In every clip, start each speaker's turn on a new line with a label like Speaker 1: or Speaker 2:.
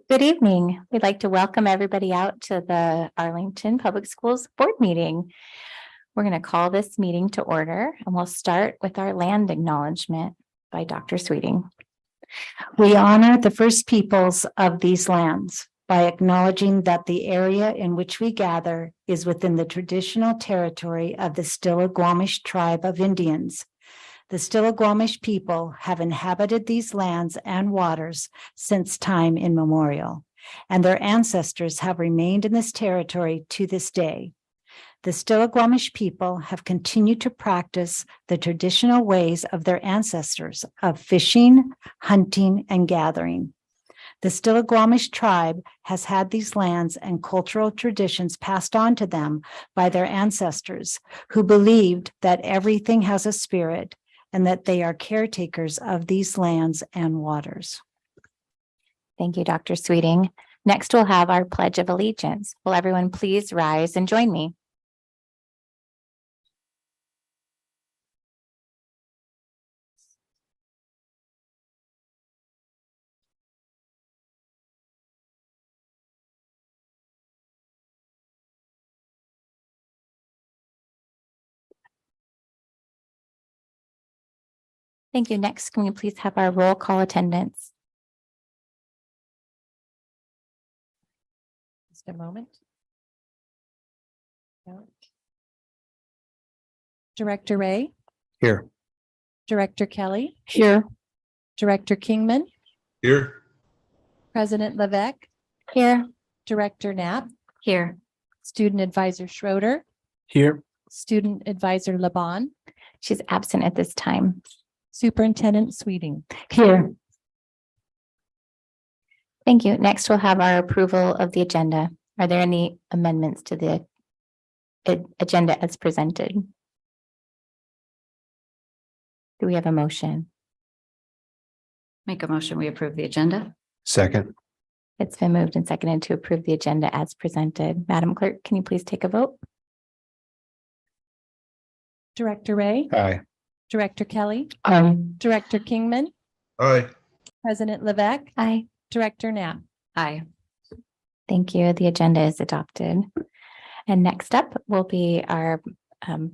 Speaker 1: Good evening. We'd like to welcome everybody out to the Arlington Public Schools Board meeting. We're going to call this meeting to order, and we'll start with our land acknowledgement by Dr. Sweeting.
Speaker 2: We honor the first peoples of these lands by acknowledging that the area in which we gather is within the traditional territory of the Stillaguamish tribe of Indians. The Stillaguamish people have inhabited these lands and waters since time immemorial, and their ancestors have remained in this territory to this day. The Stillaguamish people have continued to practice the traditional ways of their ancestors of fishing, hunting, and gathering. The Stillaguamish tribe has had these lands and cultural traditions passed on to them by their ancestors, who believed that everything has a spirit and that they are caretakers of these lands and waters.
Speaker 1: Thank you, Dr. Sweeting. Next, we'll have our Pledge of Allegiance. Will everyone please rise and join me? Thank you. Next, can we please have our roll call attendance?
Speaker 3: Just a moment. Director Ray,
Speaker 4: Here.
Speaker 3: Director Kelly,
Speaker 2: Here.
Speaker 3: Director Kingman,
Speaker 4: Here.
Speaker 3: President Levesque,
Speaker 1: Here.
Speaker 3: Director Knapp,
Speaker 1: Here.
Speaker 3: Student Advisor Schroeder,
Speaker 4: Here.
Speaker 3: Student Advisor Laban,
Speaker 1: She's absent at this time.
Speaker 3: Superintendent Sweeting.
Speaker 2: Here.
Speaker 1: Thank you. Next, we'll have our approval of the agenda. Are there any amendments to the agenda as presented? Do we have a motion?
Speaker 5: Make a motion, we approve the agenda.
Speaker 4: Second.
Speaker 1: It's been moved and seconded to approve the agenda as presented. Madam Clerk, can you please take a vote?
Speaker 3: Director Ray,
Speaker 4: Aye.
Speaker 3: Director Kelly,
Speaker 2: Aye.
Speaker 3: Director Kingman,
Speaker 4: Aye.
Speaker 3: President Levesque,
Speaker 1: Aye.
Speaker 3: Director Knapp.
Speaker 5: Aye.
Speaker 1: Thank you. The agenda is adopted. And next up will be our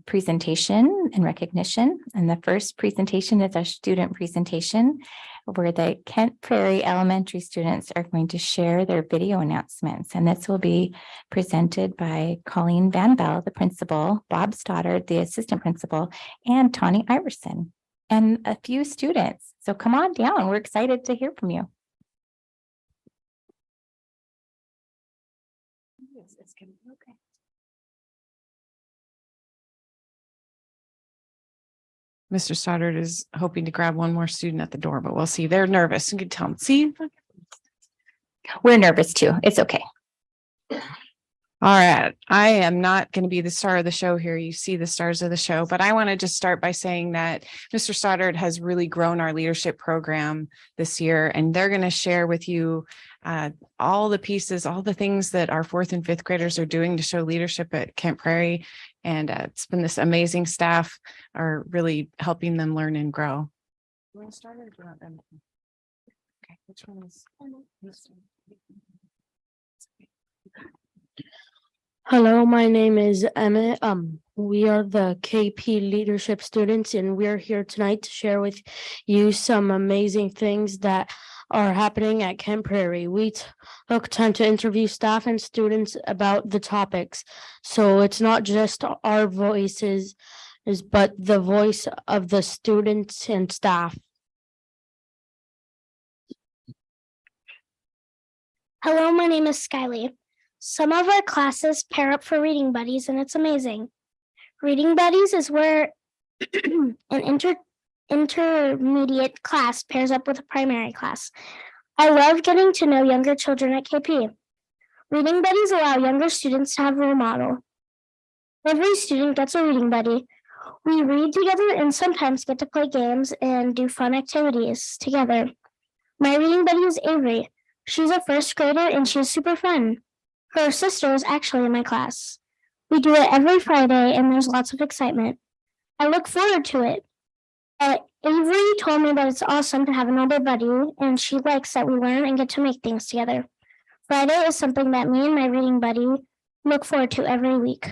Speaker 1: presentation and recognition. And the first presentation is our student presentation, where the Kent Prairie Elementary students are going to share their video announcements. And this will be presented by Colleen Van Bell, the principal, Bob Stoddard, the assistant principal, and Tawny Iverson, and a few students. So come on down. We're excited to hear from you.
Speaker 3: Okay. Mr. Stoddard is hoping to grab one more student at the door, but we'll see. They're nervous. You can tell them. See,
Speaker 1: We're nervous too. It's okay.
Speaker 3: All right, I am not going to be the star of the show here. You see the stars of the show, but I want to just start by saying that Mr. Stoddard has really grown our leadership program this year, and they're going to share with you all the pieces, all the things that our 4th and 5th graders are doing to show leadership at Camp Prairie. And it's been this amazing staff are really helping them learn and grow. You want to start or do you want them? Okay, which one is?
Speaker 6: Hello, my name is Emmett. We are the KP leadership students, and we're here tonight to share with you some amazing things that are happening at Camp Prairie. We took time to interview staff and students about the topics. So it's not just our voices, but the voice of the students and staff.
Speaker 7: Hello, my name is Skyly. Some of our classes pair up for reading buddies, and it's amazing. Reading buddies is where an intermediate class pairs up with a primary class. I love getting to know younger children at KP. Reading buddies allow younger students to have a role model. Every student gets a reading buddy. We read together and sometimes get to play games and do fun activities together. My reading buddy is Avery. She's a 1st grader and she's super fun. Her sister is actually in my class. We do it every Friday and there's lots of excitement. I look forward to it. Avery told me that it's awesome to have an older buddy and she likes that we learn and get to make things together. Friday is something that me and my reading buddy look forward to every week.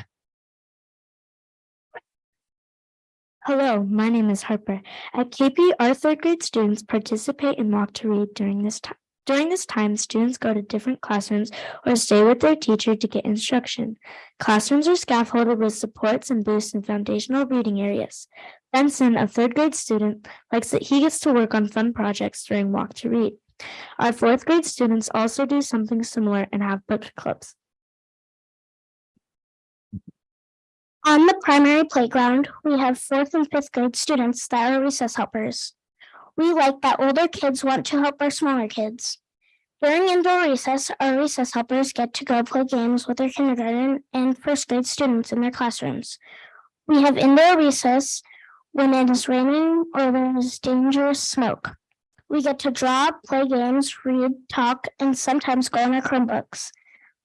Speaker 8: Hello, my name is Harper. At KP, our 3rd grade students participate in Walk to Read during this time. During this time, students go to different classrooms or stay with their teacher to get instruction. Classrooms are scaffolded with supports and booths in foundational reading areas. Benson, a 3rd grade student, likes that he gets to work on fun projects during Walk to Read. Our 4th grade students also do something similar and have book clubs.
Speaker 7: On the primary playground, we have 4th and 5th grade students that are recess helpers. We like that older kids want to help our smaller kids. During indoor recess, our recess helpers get to go play games with their kindergarten and 1st grade students in their classrooms. We have indoor recess when it is raining or there is dangerous smoke. We get to draw, play games, read, talk, and sometimes go on our Chromebooks.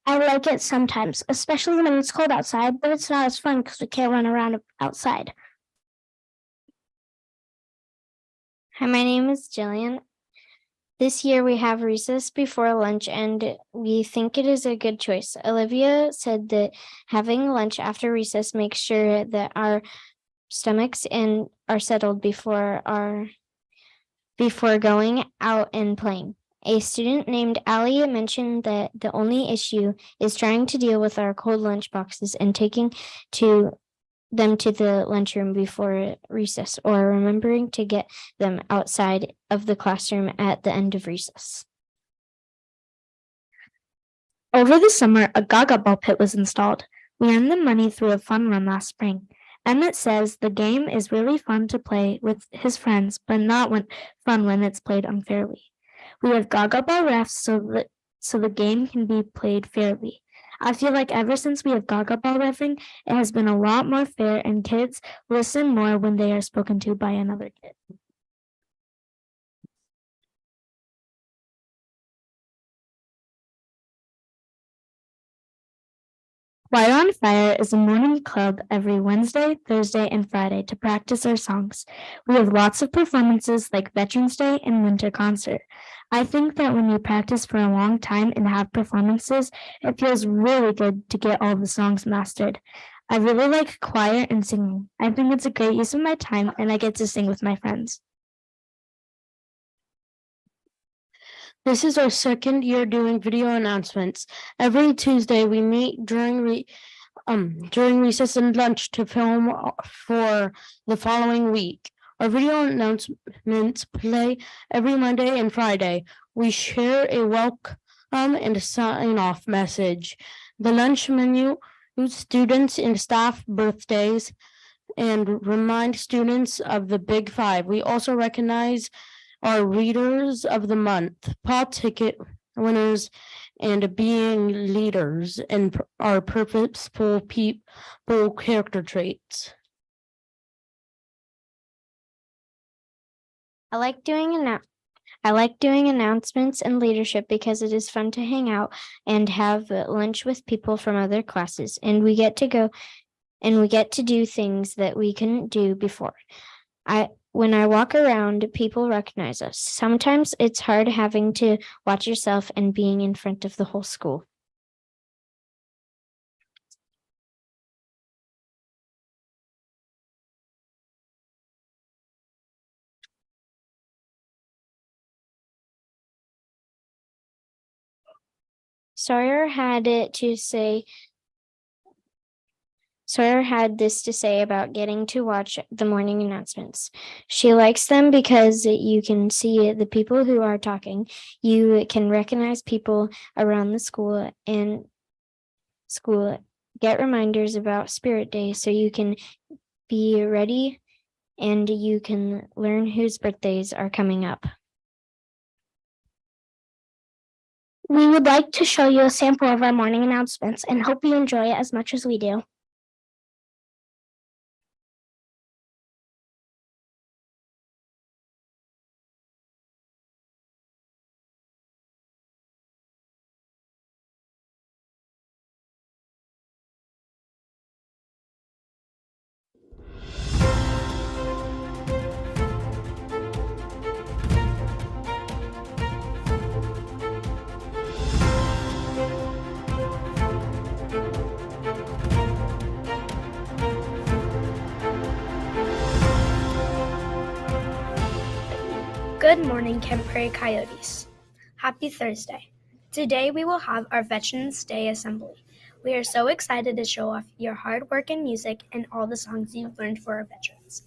Speaker 7: I like it sometimes, especially when it's cold outside, but it's not as fun because we can't run around outside.
Speaker 8: Hi, my name is Jillian. This year we have recess before lunch and we think it is a good choice. Olivia said that having lunch after recess makes sure that our stomachs are settled before going out and playing. A student named Allie mentioned that the only issue is trying to deal with our cold lunch boxes and taking them to the lunchroom before recess, or remembering to get them outside of the classroom at the end of recess.
Speaker 7: Over the summer, a Gaga ball pit was installed. We earned the money through a fun run last spring. Emmett says the game is really fun to play with his friends, but not fun when it's played unfairly. We have Gaga ball refs so the game can be played fairly. I feel like ever since we have Gaga ball reffing, it has been a lot more fair and kids listen more when they are spoken to by another kid. White on Fire is a morning club every Wednesday, Thursday, and Friday to practice our songs. We have lots of performances like Veterans Day and Winter Concert. I think that when you practice for a long time and have performances, it feels really good to get all the songs mastered. I really like choir and singing. I think it's a great use of my time and I get to sing with my friends.
Speaker 6: This is our 2nd year doing video announcements. Every Tuesday, we meet during recess and lunch to film for the following week. Our video announcements play every Monday and Friday. We share a welcome and a sign-off message. The lunch menu, students and staff birthdays, and remind students of the Big Five. We also recognize our readers of the month, Paul ticket winners, and being leaders and our purposeful people character traits.
Speaker 7: I like doing announcements and leadership because it is fun to hang out and have lunch with people from other classes, and we get to do things that we couldn't do before. When I walk around, people recognize us. Sometimes it's hard having to watch yourself and being in front of the whole school. Sawyer had this to say about getting to watch the morning announcements. She likes them because you can see the people who are talking. You can recognize people around the school and get reminders about Spirit Day so you can be ready and you can learn whose birthdays are coming up. We would like to show you a sample of our morning announcements and hope you enjoy it as much as we do.
Speaker 9: Good morning, Kent Prairie Coyotes. Happy Thursday. Today we will have our Veterans Day Assembly. We are so excited to show off your hard work and music and all the songs you've learned for our veterans.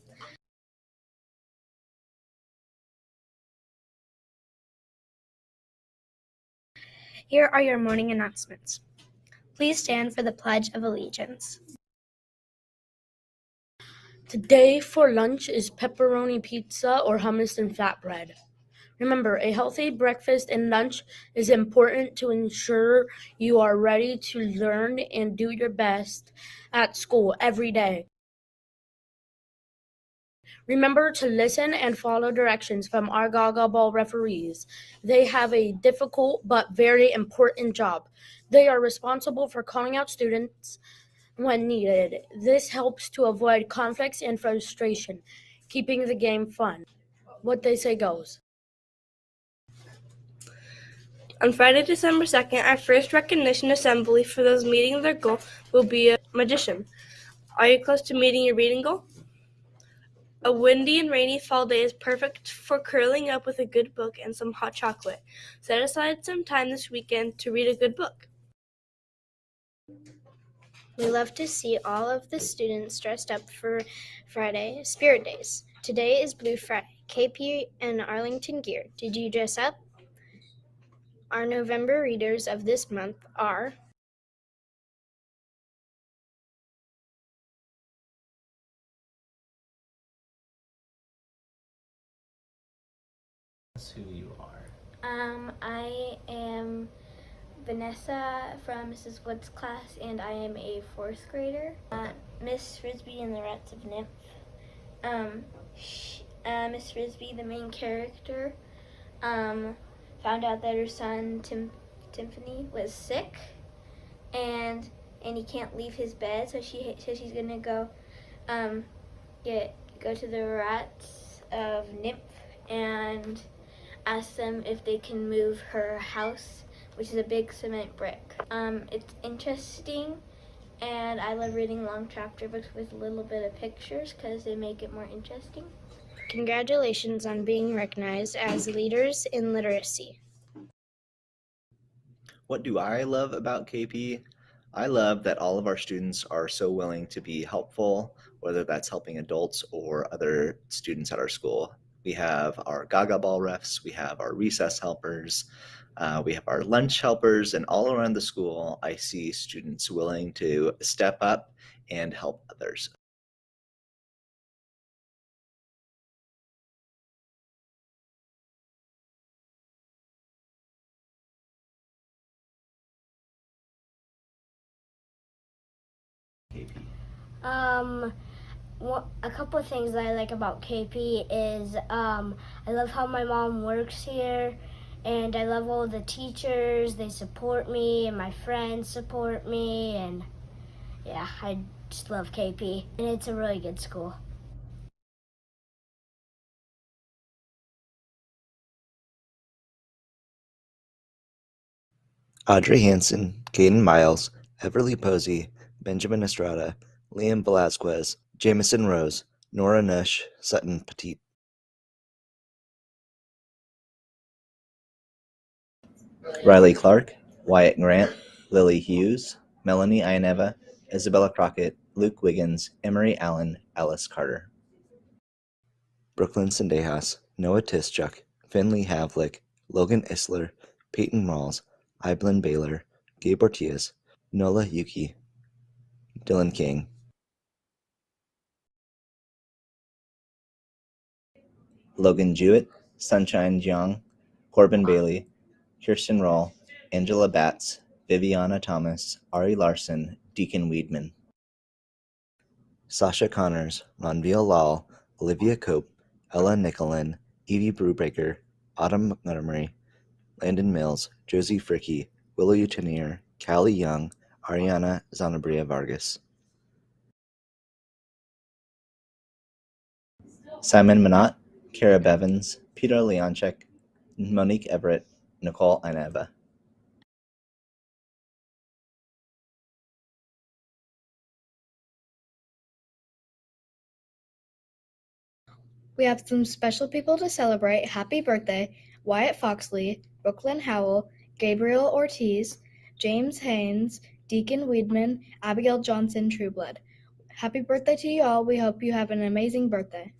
Speaker 9: Here are your morning announcements. Please stand for the Pledge of Allegiance.
Speaker 6: Today for lunch is pepperoni pizza or hummus and flatbread. Remember, a healthy breakfast and lunch is important to ensure you are ready to learn and do your best at school every day. Remember to listen and follow directions from our Gaga Ball referees. They have a difficult but very important job. They are responsible for calling out students when needed. This helps to avoid conflicts and frustration, keeping the game fun. What they say goes.
Speaker 9: On Friday, December 2nd, our first recognition assembly for those meeting their goal will be a magician. Are you close to meeting your reading goal? A windy and rainy fall day is perfect for curling up with a good book and some hot chocolate. Set aside some time this weekend to read a good book. We love to see all of the students dressed up for Friday, Spirit Days. Today is Blue Friday. KP and Arlington gear. Did you dress up? Our November readers of this month are
Speaker 10: who you are.
Speaker 11: I am Vanessa from Mrs. Wood's class, and I am a 4th grader. Miss Frisbee and the Rats of Nymph. Miss Frisbee, the main character, found out that her son Tiffany was sick, and he can't leave his bed, so she's gonna go go to the Rats of Nymph and ask them if they can move her house, which is a big cement brick. It's interesting, and I love reading long chapter books with a little bit of pictures because they make it more interesting.
Speaker 9: Congratulations on being recognized as leaders in literacy.
Speaker 10: What do I love about KP? I love that all of our students are so willing to be helpful, whether that's helping adults or other students at our school. We have our Gaga Ball refs, we have our recess helpers, we have our lunch helpers, and all around the school, I see students willing to step up and help others. KP?
Speaker 7: A couple of things that I like about KP is I love how my mom works here, and I love all the teachers. They support me, and my friends support me, and yeah, I just love KP, and it's a really good school.
Speaker 10: Audrey Hanson, Caden Miles, Everly Posey, Benjamin Estrada, Liam Velasquez, Jamison Rose, Nora Nush, Sutton Petit. Riley Clark, Wyatt Grant, Lily Hughes, Melanie Ianeva, Isabella Crockett, Luke Wiggins, Emery Allen, Alice Carter. Brooklyn Sendejas, Noah Tischuk, Finley Havlick, Logan Isler, Peyton Rawls, Iblin Baylor, Gabe Ortiz, Nola Yuki, Dylan King. Logan Jewett, Sunshine Jiang, Corbin Bailey, Kirsten Rawl, Angela Batts, Viviana Thomas, Ari Larson, Deacon Weedman. Sasha Connors, Ronville Lal, Olivia Cope, Ella Nicolin, Evie Brubaker, Autumn Montgomery, Landon Mills, Josie Fricky, Willow Utenier, Callie Young, Ariana Zanabria Vargas. Simon Minot, Kara Bevins, Peter Leonchek, Monique Everett, Nicole Ineva.
Speaker 12: We have some special people to celebrate. Happy birthday, Wyatt Foxley, Brooklyn Howell, Gabriel Ortiz, James Haynes, Deacon Weedman, Abigail Johnson Trueblood. Happy birthday to you all. We hope you have an amazing birthday.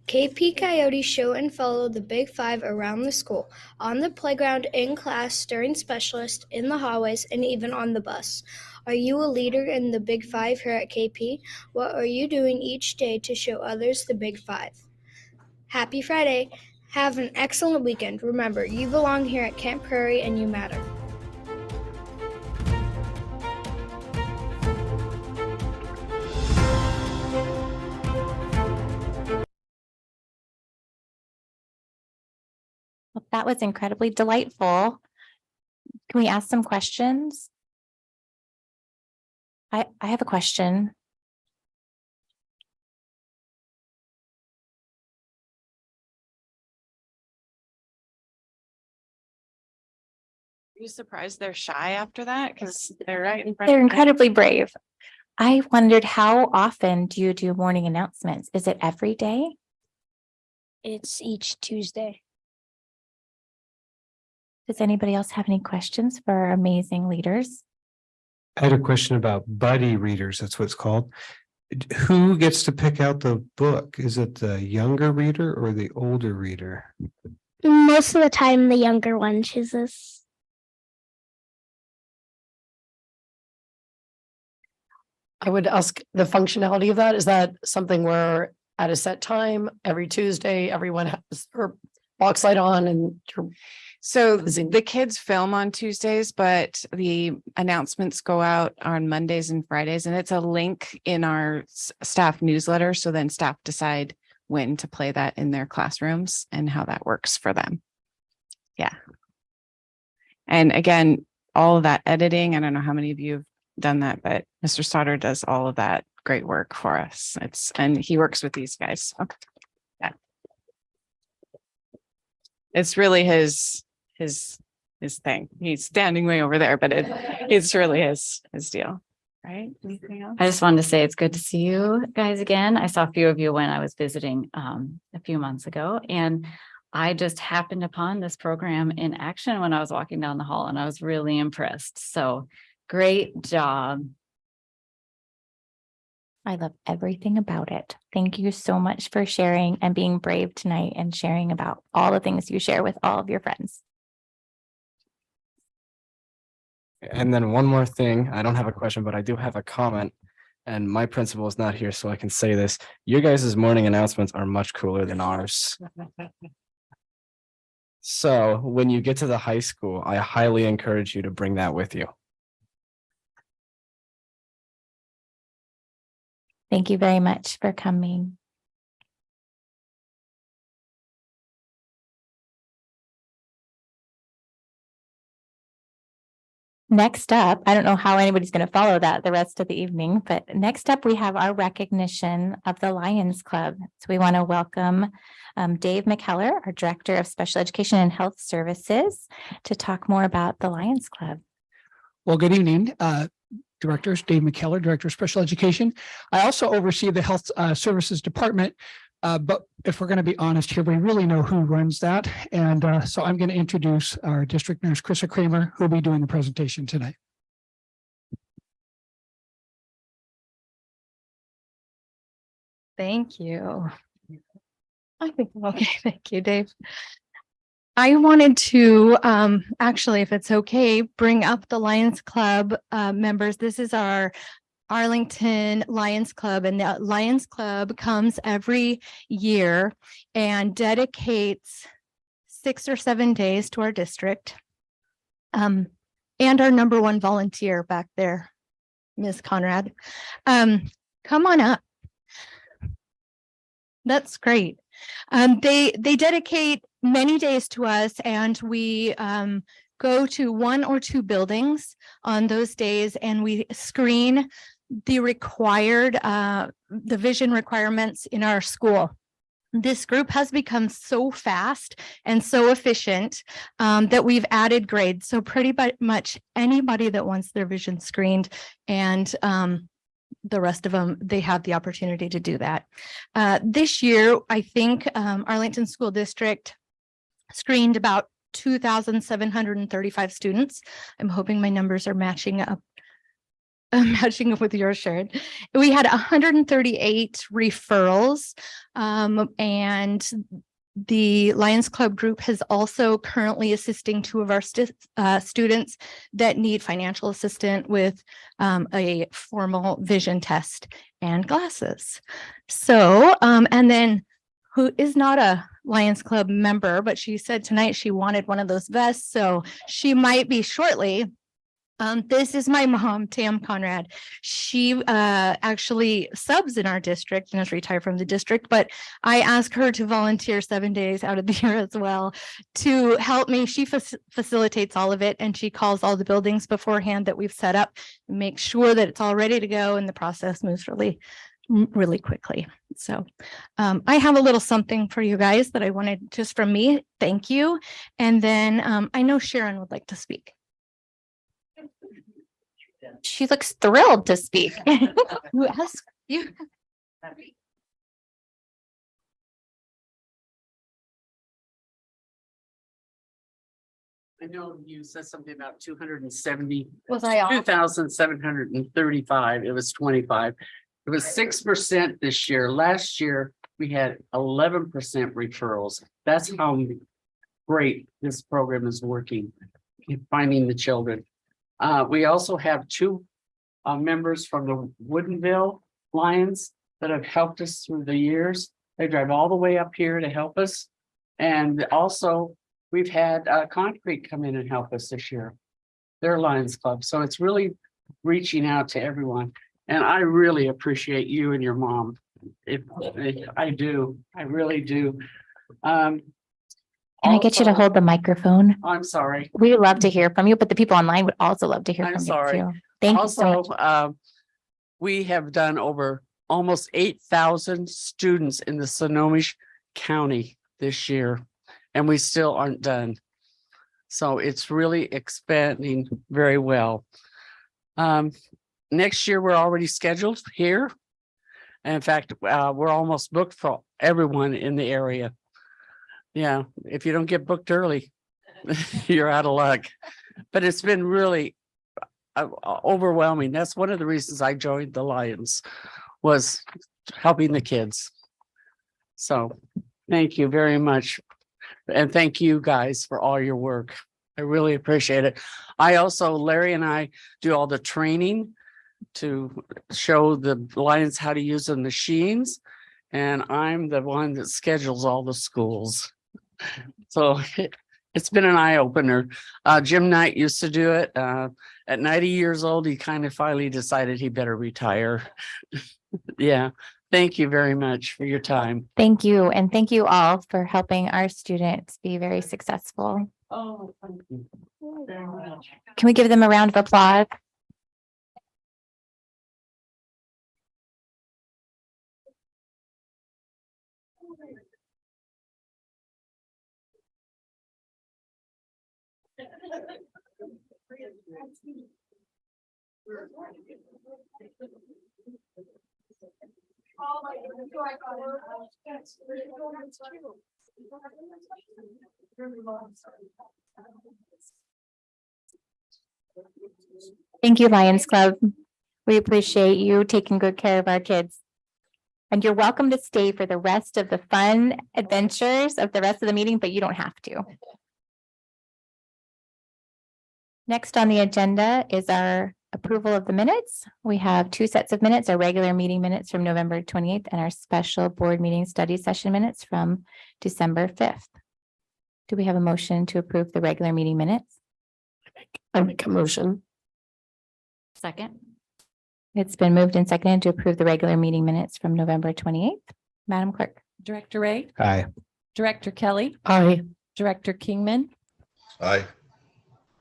Speaker 12: KP Coyotes show and follow the Big Five around the school, on the playground, in class, during specialists, in the hallways, and even on the bus. Are you a leader in the Big Five here at KP? What are you doing each day to show others the Big Five? Happy Friday. Have an excellent weekend. Remember, you belong here at Camp Prairie and you matter.
Speaker 1: Well, that was incredibly delightful. Can we ask some questions? I have a question.
Speaker 3: Are you surprised they're shy after that? Because they're right in front.
Speaker 1: They're incredibly brave. I wondered, how often do you do morning announcements? Is it every day?
Speaker 6: It's each Tuesday.
Speaker 1: Does anybody else have any questions for our amazing leaders?
Speaker 4: I had a question about buddy readers. That's what it's called. Who gets to pick out the book? Is it the younger reader or the older reader?
Speaker 7: Most of the time, the younger one chooses.
Speaker 13: I would ask the functionality of that. Is that something where at a set time, every Tuesday, everyone has their box light on and you're
Speaker 3: So the kids film on Tuesdays, but the announcements go out on Mondays and Fridays, and it's a link in our staff newsletter. So then staff decide when to play that in their classrooms and how that works for them. Yeah. And again, all of that editing, I don't know how many of you have done that, but Mr. Stoddard does all of that great work for us. And he works with these guys. So, yeah. It's really his thing. He's standing way over there, but it's really his deal. Right? Anything else?
Speaker 5: I just wanted to say it's good to see you guys again. I saw a few of you when I was visiting a few months ago, and I just happened upon this program in action when I was walking down the hall, and I was really impressed. So great job.
Speaker 1: I love everything about it. Thank you so much for sharing and being brave tonight and sharing about all the things you share with all of your friends.
Speaker 14: And then one more thing, I don't have a question, but I do have a comment. And my principal is not here, so I can say this. Your guys' morning announcements are much cooler than ours. So when you get to the high school, I highly encourage you to bring that with you.
Speaker 1: Thank you very much for coming. Next up, I don't know how anybody's going to follow that the rest of the evening, but next up we have our recognition of the Lions Club. So we want to welcome Dave McKellar, our Director of Special Education and Health Services, to talk more about the Lions Club.
Speaker 15: Well, good evening, directors. Dave McKellar, Director of Special Education. I also oversee the Health Services Department. But if we're going to be honest here, we really know who runs that. And so I'm going to introduce our district nurse, Krista Kramer, who will be doing the presentation tonight.
Speaker 16: Thank you. I think I'm okay. Thank you, Dave. I wanted to actually, if it's okay, bring up the Lions Club members. This is our Arlington Lions Club, and the Lions Club comes every year and dedicates 6 or 7 days to our district. And our number one volunteer back there, Ms. Conrad. Come on up. That's great. They dedicate many days to us, and we go to 1 or 2 buildings on those days, and we screen the required, the vision requirements in our school. This group has become so fast and so efficient that we've added grades. So pretty much anybody that wants their vision screened, and the rest of them, they have the opportunity to do that. This year, I think Arlington School District screened about 2,735 students. I'm hoping my numbers are matching up with yours, Sharon. We had 138 referrals, and the Lions Club group has also currently assisting 2 of our students that need financial assistance with a formal vision test and glasses. So, and then who is not a Lions Club member, but she said tonight she wanted one of those vests, so she might be shortly. This is my mom, Tam Conrad. She actually subs in our district and is retired from the district, but I asked her to volunteer 7 days out of the year as well to help me. She facilitates all of it, and she calls all the buildings beforehand that we've set up, make sure that it's all ready to go, and the process moves really quickly. So I have a little something for you guys that I wanted just from me. Thank you. And then I know Sharon would like to speak.
Speaker 1: She looks thrilled to speak.
Speaker 16: Who asked you?
Speaker 17: I know you said something about 270.
Speaker 16: Was I off?
Speaker 17: 2,735. It was 25. It was 6% this year. Last year, we had 11% referrals. That's how great this program is working in finding the children. We also have 2 members from the Woodinville Lions that have helped us through the years. They drive all the way up here to help us. And also we've had Concrete come in and help us this year. Their Lions Club. So it's really reaching out to everyone. And I really appreciate you and your mom. I do. I really do.
Speaker 1: Can I get you to hold the microphone?
Speaker 17: I'm sorry.
Speaker 1: We would love to hear from you, but the people online would also love to hear from you too. Thank you so much.
Speaker 17: We have done over almost 8,000 students in the Snohomish County this year, and we still aren't done. So it's really expanding very well. Next year, we're already scheduled here. And in fact, we're almost booked for everyone in the area. Yeah, if you don't get booked early, you're out of luck. But it's been really overwhelming. That's one of the reasons I joined the Lions, was helping the kids. So thank you very much. And thank you guys for all your work. I really appreciate it. Larry and I do all the training to show the Lions how to use the machines. And I'm the one that schedules all the schools. So It's been an eye opener. Jim Knight used to do it. At 90 years old, he kind of finally decided he better retire. Yeah. Thank you very much for your time.
Speaker 1: Thank you. And thank you all for helping our students be very successful.
Speaker 17: Oh, thank you very much.
Speaker 1: Can we give them a round of applause? Thank you, Lions Club. We appreciate you taking good care of our kids. And you're welcome to stay for the rest of the fun adventures of the rest of the meeting, but you don't have to. Next on the agenda is our approval of the minutes. We have two sets of minutes, our regular meeting minutes from November 28th and our special board meeting study session minutes from December 5th. Do we have a motion to approve the regular meeting minutes?
Speaker 13: I make a motion.
Speaker 5: Second.
Speaker 1: It's been moved and seconded to approve the regular meeting minutes from November 28th. Madam Clerk.
Speaker 18: Director Ray,
Speaker 4: Aye.
Speaker 18: Director Kelly,
Speaker 13: Aye.
Speaker 18: Director Kingman,
Speaker 19: Aye.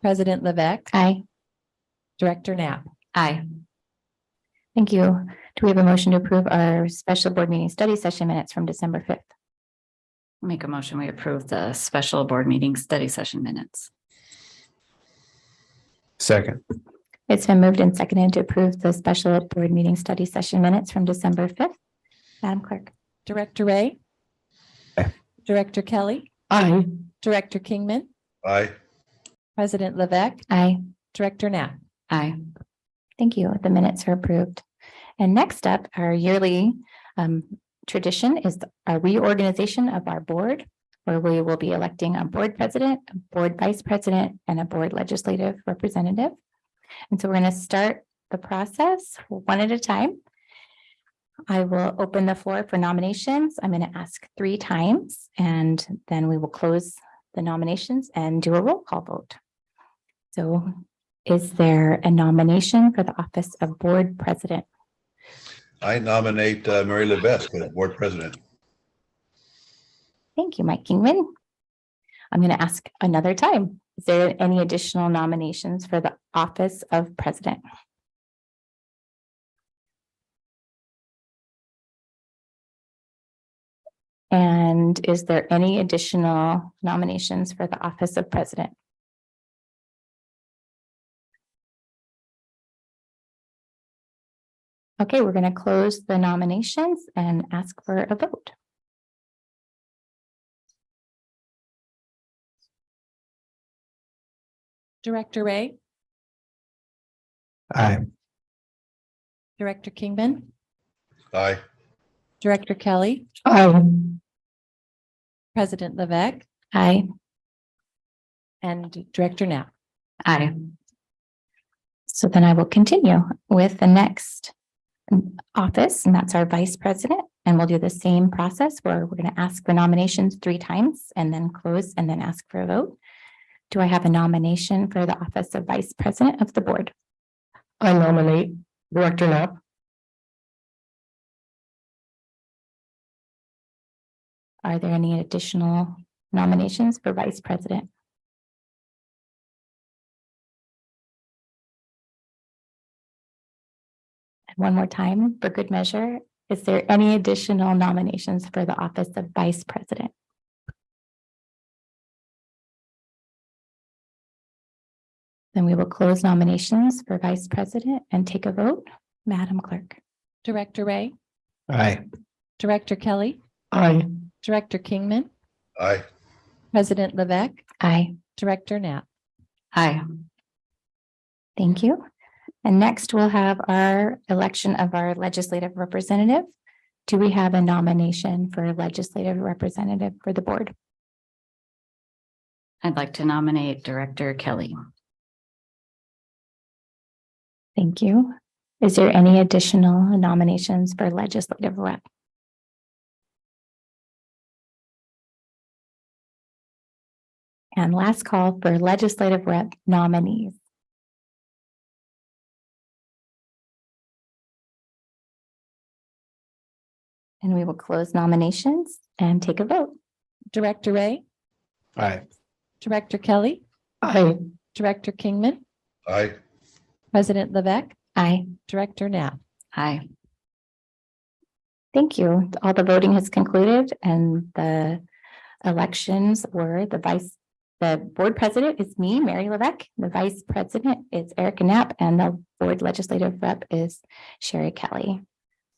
Speaker 18: President Levesque,
Speaker 1: Aye.
Speaker 18: Director Knapp.
Speaker 5: Aye.
Speaker 1: Thank you. Do we have a motion to approve our special board meeting study session minutes from December 5th?
Speaker 5: Make a motion, we approve the special board meeting study session minutes.
Speaker 4: Second.
Speaker 1: It's been moved and seconded to approve the special board meeting study session minutes from December 5th. Madam Clerk.
Speaker 18: Director Ray,
Speaker 4: Aye.
Speaker 18: Director Kelly,
Speaker 13: Aye.
Speaker 18: Director Kingman,
Speaker 19: Aye.
Speaker 18: President Levesque,
Speaker 1: Aye.
Speaker 18: Director Knapp.
Speaker 5: Aye.
Speaker 1: Thank you. The minutes are approved. And next up, our yearly tradition is a reorganization of our board, where we will be electing a board president, a board vice president, and a board legislative representative. And so we're going to start the process one at a time. I will open the floor for nominations. I'm going to ask 3 times, and then we will close the nominations and do a roll call vote. So is there a nomination for the office of board president?
Speaker 19: I nominate Mary Levesque as board president.
Speaker 1: Thank you, Mike Kingman. I'm going to ask another time. Is there any additional nominations for the office of president? And is there any additional nominations for the office of president? Okay, we're going to close the nominations and ask for a vote.
Speaker 18: Director Ray,
Speaker 4: Aye.
Speaker 18: Director Kingman,
Speaker 19: Aye.
Speaker 18: Director Kelly,
Speaker 13: Aye.
Speaker 18: President Levesque,
Speaker 1: Aye.
Speaker 18: and Director Knapp.
Speaker 5: Aye.
Speaker 1: So then I will continue with the next office, and that's our vice president. And we'll do the same process where we're going to ask for nominations 3 times and then close and then ask for a vote. Do I have a nomination for the office of vice president of the board?
Speaker 13: I nominate Director Knapp.
Speaker 1: Are there any additional nominations for vice president? And one more time, for good measure, is there any additional nominations for the office of vice president? Then we will close nominations for vice president and take a vote. Madam Clerk.
Speaker 18: Director Ray,
Speaker 4: Aye.
Speaker 18: Director Kelly,
Speaker 13: Aye.
Speaker 18: Director Kingman,
Speaker 19: Aye.
Speaker 18: President Levesque,
Speaker 1: Aye.
Speaker 18: Director Knapp.
Speaker 5: Aye.
Speaker 1: Thank you. And next we'll have our election of our legislative representative. Do we have a nomination for legislative representative for the board?
Speaker 5: I'd like to nominate Director Kelly.
Speaker 1: Thank you. Is there any additional nominations for legislative rep? And last call for legislative rep nominees. And we will close nominations and take a vote.
Speaker 18: Director Ray,
Speaker 4: Aye.
Speaker 18: Director Kelly,
Speaker 13: Aye.
Speaker 18: Director Kingman,
Speaker 19: Aye.
Speaker 18: President Levesque,
Speaker 1: Aye.
Speaker 18: Director Knapp.
Speaker 5: Aye.
Speaker 1: Thank you. All the voting has concluded and the elections were the board president is me, Mary Levesque. The vice president is Erica Knapp and the board legislative rep is Sherry Kelly.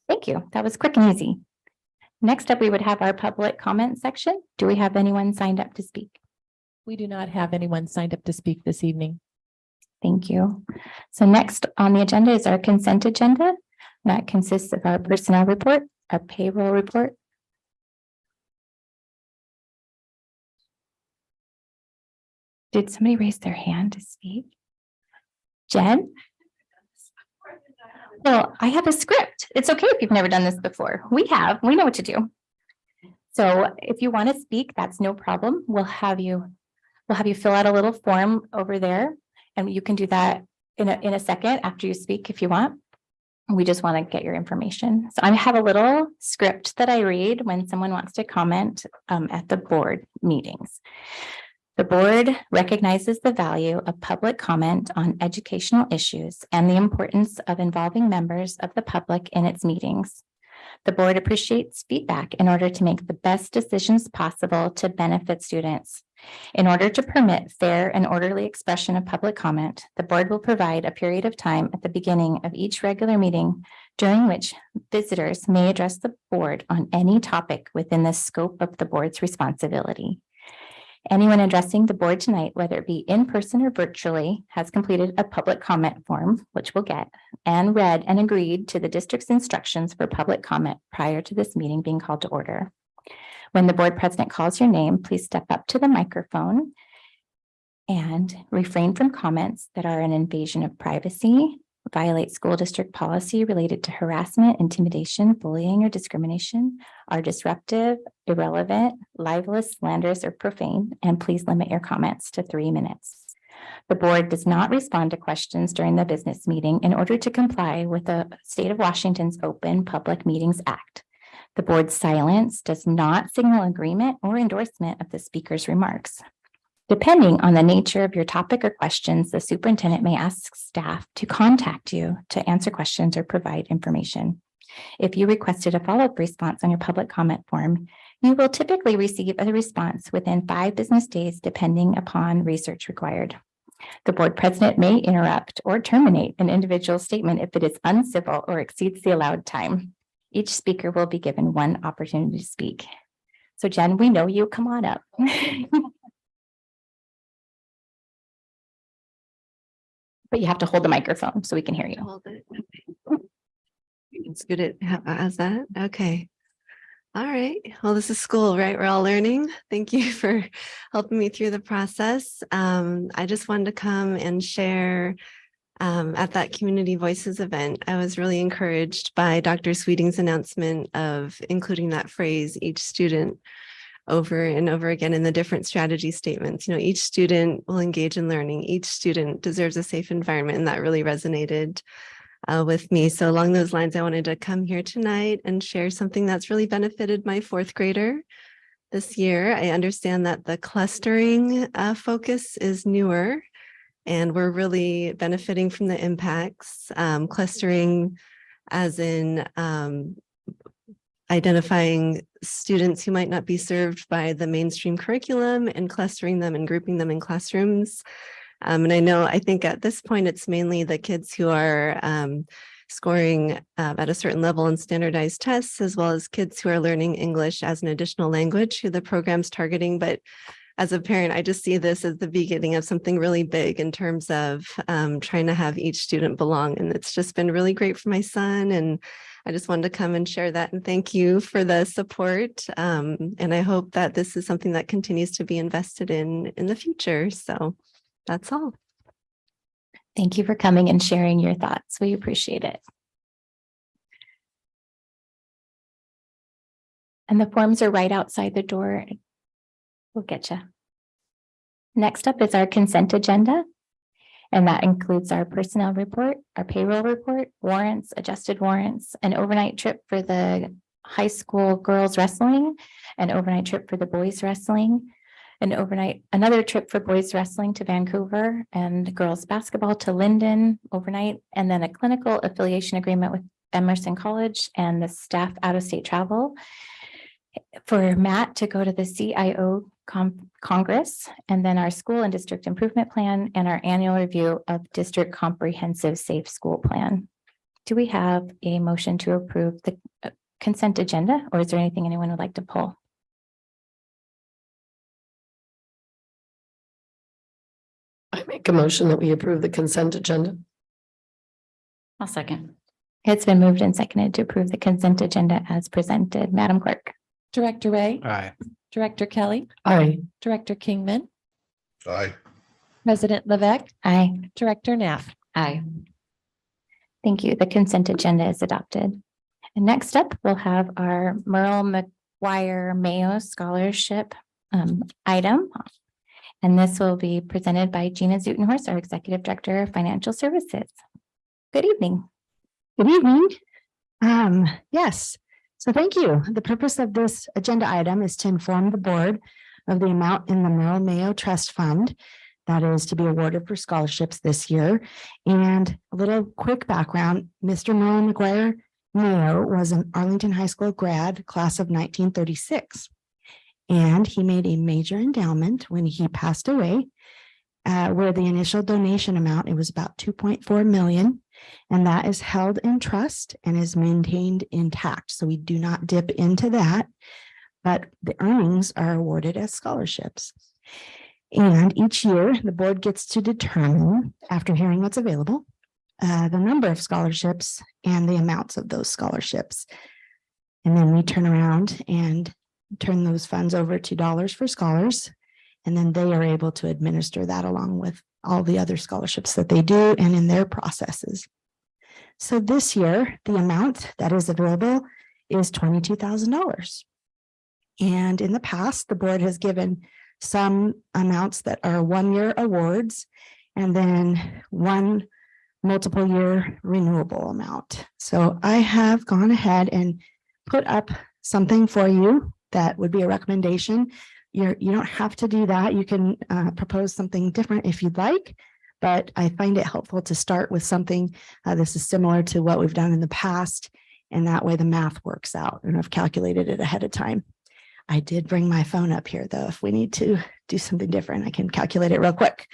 Speaker 1: Thank you. That was quick and easy. Next up, we would have our public comment section. Do we have anyone signed up to speak?
Speaker 18: We do not have anyone signed up to speak this evening.
Speaker 1: Thank you. So next on the agenda is our consent agenda. That consists of our personnel report, our payroll report. Did somebody raise their hand to speak? Jen? Well, I have a script. It's okay if you've never done this before. We know what to do. So if you want to speak, that's no problem. We'll have you fill out a little form over there. And you can do that in a second after you speak if you want. We just want to get your information. So I have a little script that I read when someone wants to comment at the board meetings. The board recognizes the value of public comment on educational issues and the importance of involving members of the public in its meetings. The board appreciates feedback in order to make the best decisions possible to benefit students. In order to permit fair and orderly expression of public comment, the board will provide a period of time at the beginning of each regular meeting during which visitors may address the board on any topic within the scope of the board's responsibility. Anyone addressing the board tonight, whether it be in person or virtually, has completed a public comment form, which we'll get, and read and agreed to the district's instructions for public comment prior to this meeting being called to order. When the board president calls your name, please step up to the microphone and refrain from comments that are an invasion of privacy, violate school district policy related to harassment, intimidation, bullying, or discrimination, are disruptive, irrelevant, libelous, slanderous, or profane, and please limit your comments to 3 minutes. The board does not respond to questions during the business meeting in order to comply with the State of Washington's Open Public Meetings Act. The board's silence does not signal agreement or endorsement of the speaker's remarks. Depending on the nature of your topic or questions, the superintendent may ask staff to contact you to answer questions or provide information. If you requested a follow-up response on your public comment form, you will typically receive a response within 5 business days, depending upon research required. The board president may interrupt or terminate an individual statement if it is uncivil or exceeds the allowed time. Each speaker will be given 1 opportunity to speak. So Jen, we know you. Come on up. But you have to hold the microphone so we can hear you.
Speaker 20: Hold it. Okay. It's good at how's that? Okay. All right. Well, this is school, right? We're all learning. Thank you for helping me through the process. I just wanted to come and share at that Community Voices event. I was really encouraged by Dr. Sweeting's announcement of including that phrase, each student, over and over again in the different strategy statements. You know, each student will engage in learning. Each student deserves a safe environment, and that really resonated with me. So along those lines, I wanted to come here tonight and share something that's really benefited my 4th grader this year. I understand that the clustering focus is newer, and we're really benefiting from the impacts. Clustering as in identifying students who might not be served by the mainstream curriculum and clustering them and grouping them in classrooms. And I think at this point, it's mainly the kids who are scoring at a certain level in standardized tests, as well as kids who are learning English as an additional language who the program's targeting. But as a parent, I just see this as the beginning of something really big in terms of trying to have each student belong. And it's just been really great for my son. And I just wanted to come and share that and thank you for the support. And I hope that this is something that continues to be invested in the future. So that's all.
Speaker 1: Thank you for coming and sharing your thoughts. We appreciate it. And the forms are right outside the door. We'll get you. Next up is our consent agenda. And that includes our personnel report, our payroll report, warrants, adjusted warrants, an overnight trip for the high school girls wrestling, an overnight trip for the boys wrestling, another trip for boys wrestling to Vancouver and girls basketball to Linden overnight, and then a clinical affiliation agreement with Emerson College and the staff out-of-state travel for Matt to go to the CIO Congress, and then our school and district improvement plan and our annual review of district comprehensive safe school plan. Do we have a motion to approve the consent agenda, or is there anything anyone would like to pull?
Speaker 13: I make a motion that we approve the consent agenda.
Speaker 5: I'll second.
Speaker 1: It's been moved and seconded to approve the consent agenda as presented. Madam Clerk.
Speaker 18: Director Ray,
Speaker 4: Aye.
Speaker 18: Director Kelly,
Speaker 13: Aye.
Speaker 18: Director Kingman,
Speaker 19: Aye.
Speaker 18: President Levesque,
Speaker 1: Aye.
Speaker 18: Director Naff.
Speaker 5: Aye.
Speaker 1: Thank you. The consent agenda is adopted. And next up, we'll have our Merle McGuire Mayo Scholarship item. And this will be presented by Gina Zutenhorst, our Executive Director of Financial Services. Good evening.
Speaker 21: Good evening. Yes, so thank you. The purpose of this agenda item is to inform the board of the amount in the Merle Mayo Trust Fund that is to be awarded for scholarships this year. And a little quick background, Mr. Merle McGuire Mayo was an Arlington High School grad, class of 1936. And he made a major endowment when he passed away, where the initial donation amount, it was about 2.4 million. And that is held in trust and is maintained intact. So we do not dip into that, but the earnings are awarded as scholarships. And each year the board gets to determine, after hearing what's available, the number of scholarships and the amounts of those scholarships. And then we turn around and turn those funds over to Dollars for Scholars. And then they are able to administer that along with all the other scholarships that they do and in their processes. So this year, the amount that is available is $22,000. And in the past, the board has given some amounts that are one-year awards and then one multiple year renewable amount. So I have gone ahead and put up something for you that would be a recommendation. You don't have to do that. You can propose something different if you'd like, but I find it helpful to start with something. This is similar to what we've done in the past, and that way the math works out, and I've calculated it ahead of time. I did bring my phone up here though. If we need to do something different, I can calculate it real quick.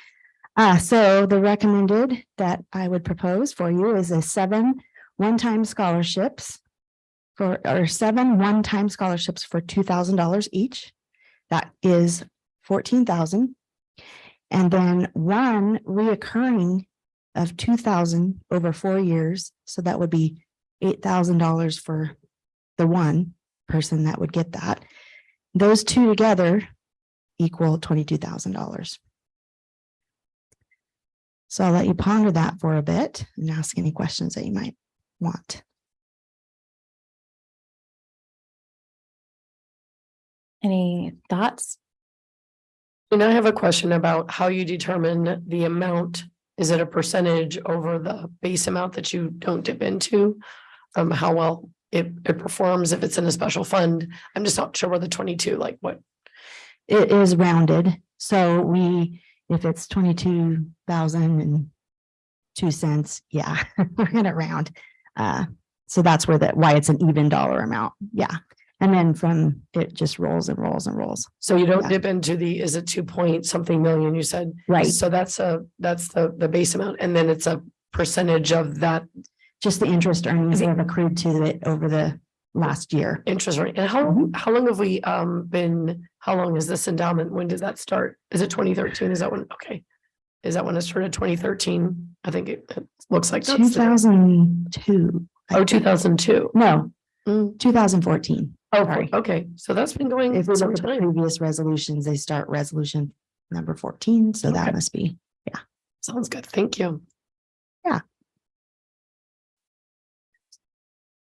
Speaker 21: So the recommended that I would propose for you is a 7 one-time scholarships for $2,000 each. That is $14,000. And then one reoccurring of $2,000 over 4 years. So that would be $8,000 for the one person that would get that. Those two together equal $22,000. So I'll let you ponder that for a bit and ask any questions that you might want.
Speaker 1: Any thoughts?
Speaker 13: And I have a question about how you determine the amount. Is it a percentage over the base amount that you don't dip into? How well it performs if it's in a special fund? I'm just not sure where the 22, like what?
Speaker 21: It is rounded. So if it's 22,002 cents, yeah, we're gonna round. So that's why it's an even dollar amount. Yeah. And then from it just rolls and rolls and rolls.
Speaker 13: So you don't dip into is it 2 point something million, you said?
Speaker 21: Right.
Speaker 13: So that's the base amount, and then it's a percentage of that.
Speaker 21: Just the interest earnings that have accrued to it over the last year.
Speaker 13: Interest rate. And how long have we how long is this endowment? When did that start? Is it 2013? Is that when? Okay. Is that when it started? 2013? I think it looks like
Speaker 21: 2002.
Speaker 13: Oh, 2002.
Speaker 21: No, 2014.
Speaker 13: Oh,
Speaker 21: Sorry.
Speaker 13: okay. So that's been going
Speaker 21: If we
Speaker 13: some
Speaker 21: look at the
Speaker 13: time.
Speaker 21: previous resolutions, they start resolution number 14. So that
Speaker 13: Okay.
Speaker 21: must be, yeah.
Speaker 13: Sounds good. Thank you.
Speaker 21: Yeah.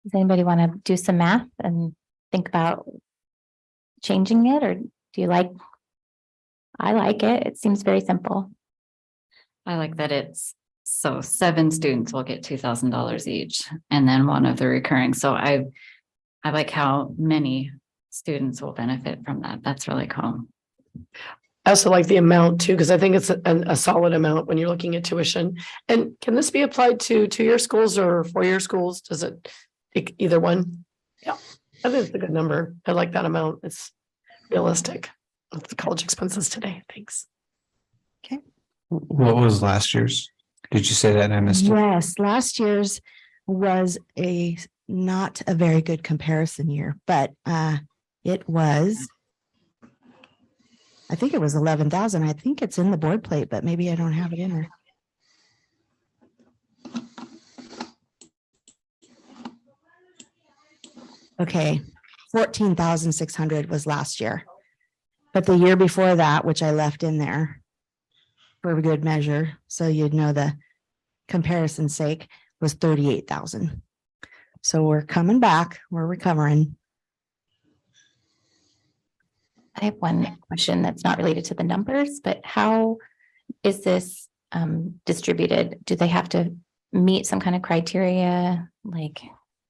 Speaker 1: Does anybody want to do some math and think about changing it, or do you like I like it. It seems very simple.
Speaker 5: I like that it's, so 7 students will get $2,000 each and then one of the recurring. So I like how many students will benefit from that. That's really cool.
Speaker 13: I also like the amount too, because I think it's a solid amount when you're looking at tuition. And can this be applied to 2-year schools or 4-year schools? Does it take either one? Yeah, I think it's a good number. I like that amount. It's realistic. With the college expenses today. Thanks.
Speaker 4: What was last year's? Did you say that and I missed it?
Speaker 21: Yes, last year's was not a very good comparison year, but it was, I think it was 11,000. I think it's in the board plate, but maybe I don't have it in there. Okay, 14,600 was last year. But the year before that, which I left in there for a good measure, so you'd know the comparison's sake, was 38,000. So we're coming back, we're recovering.
Speaker 1: I have one question that's not related to the numbers, but how is this distributed? Do they have to meet some kind of criteria, like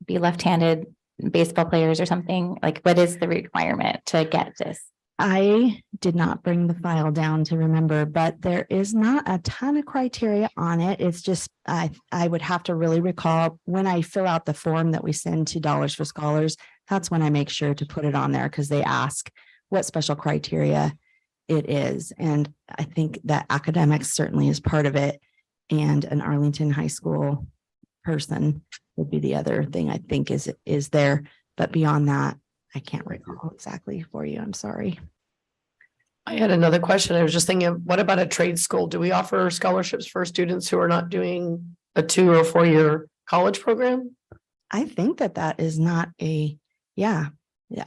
Speaker 1: be left-handed baseball players or something? Like, what is the requirement to get this?
Speaker 21: I did not bring the file down to remember, but there is not a ton of criteria on it. It's just, I would have to really recall when I fill out the form that we send to Dollars for Scholars, that's when I make sure to put it on there because they ask what special criteria it is. And I think that academics certainly is part of it. And an Arlington High School person would be the other thing I think is there. But beyond that, I can't recall exactly for you. I'm sorry.
Speaker 13: I had another question. I was just thinking, what about a trade school? Do we offer scholarships for students who are not doing a 2 or 4-year college program?
Speaker 21: I think that is not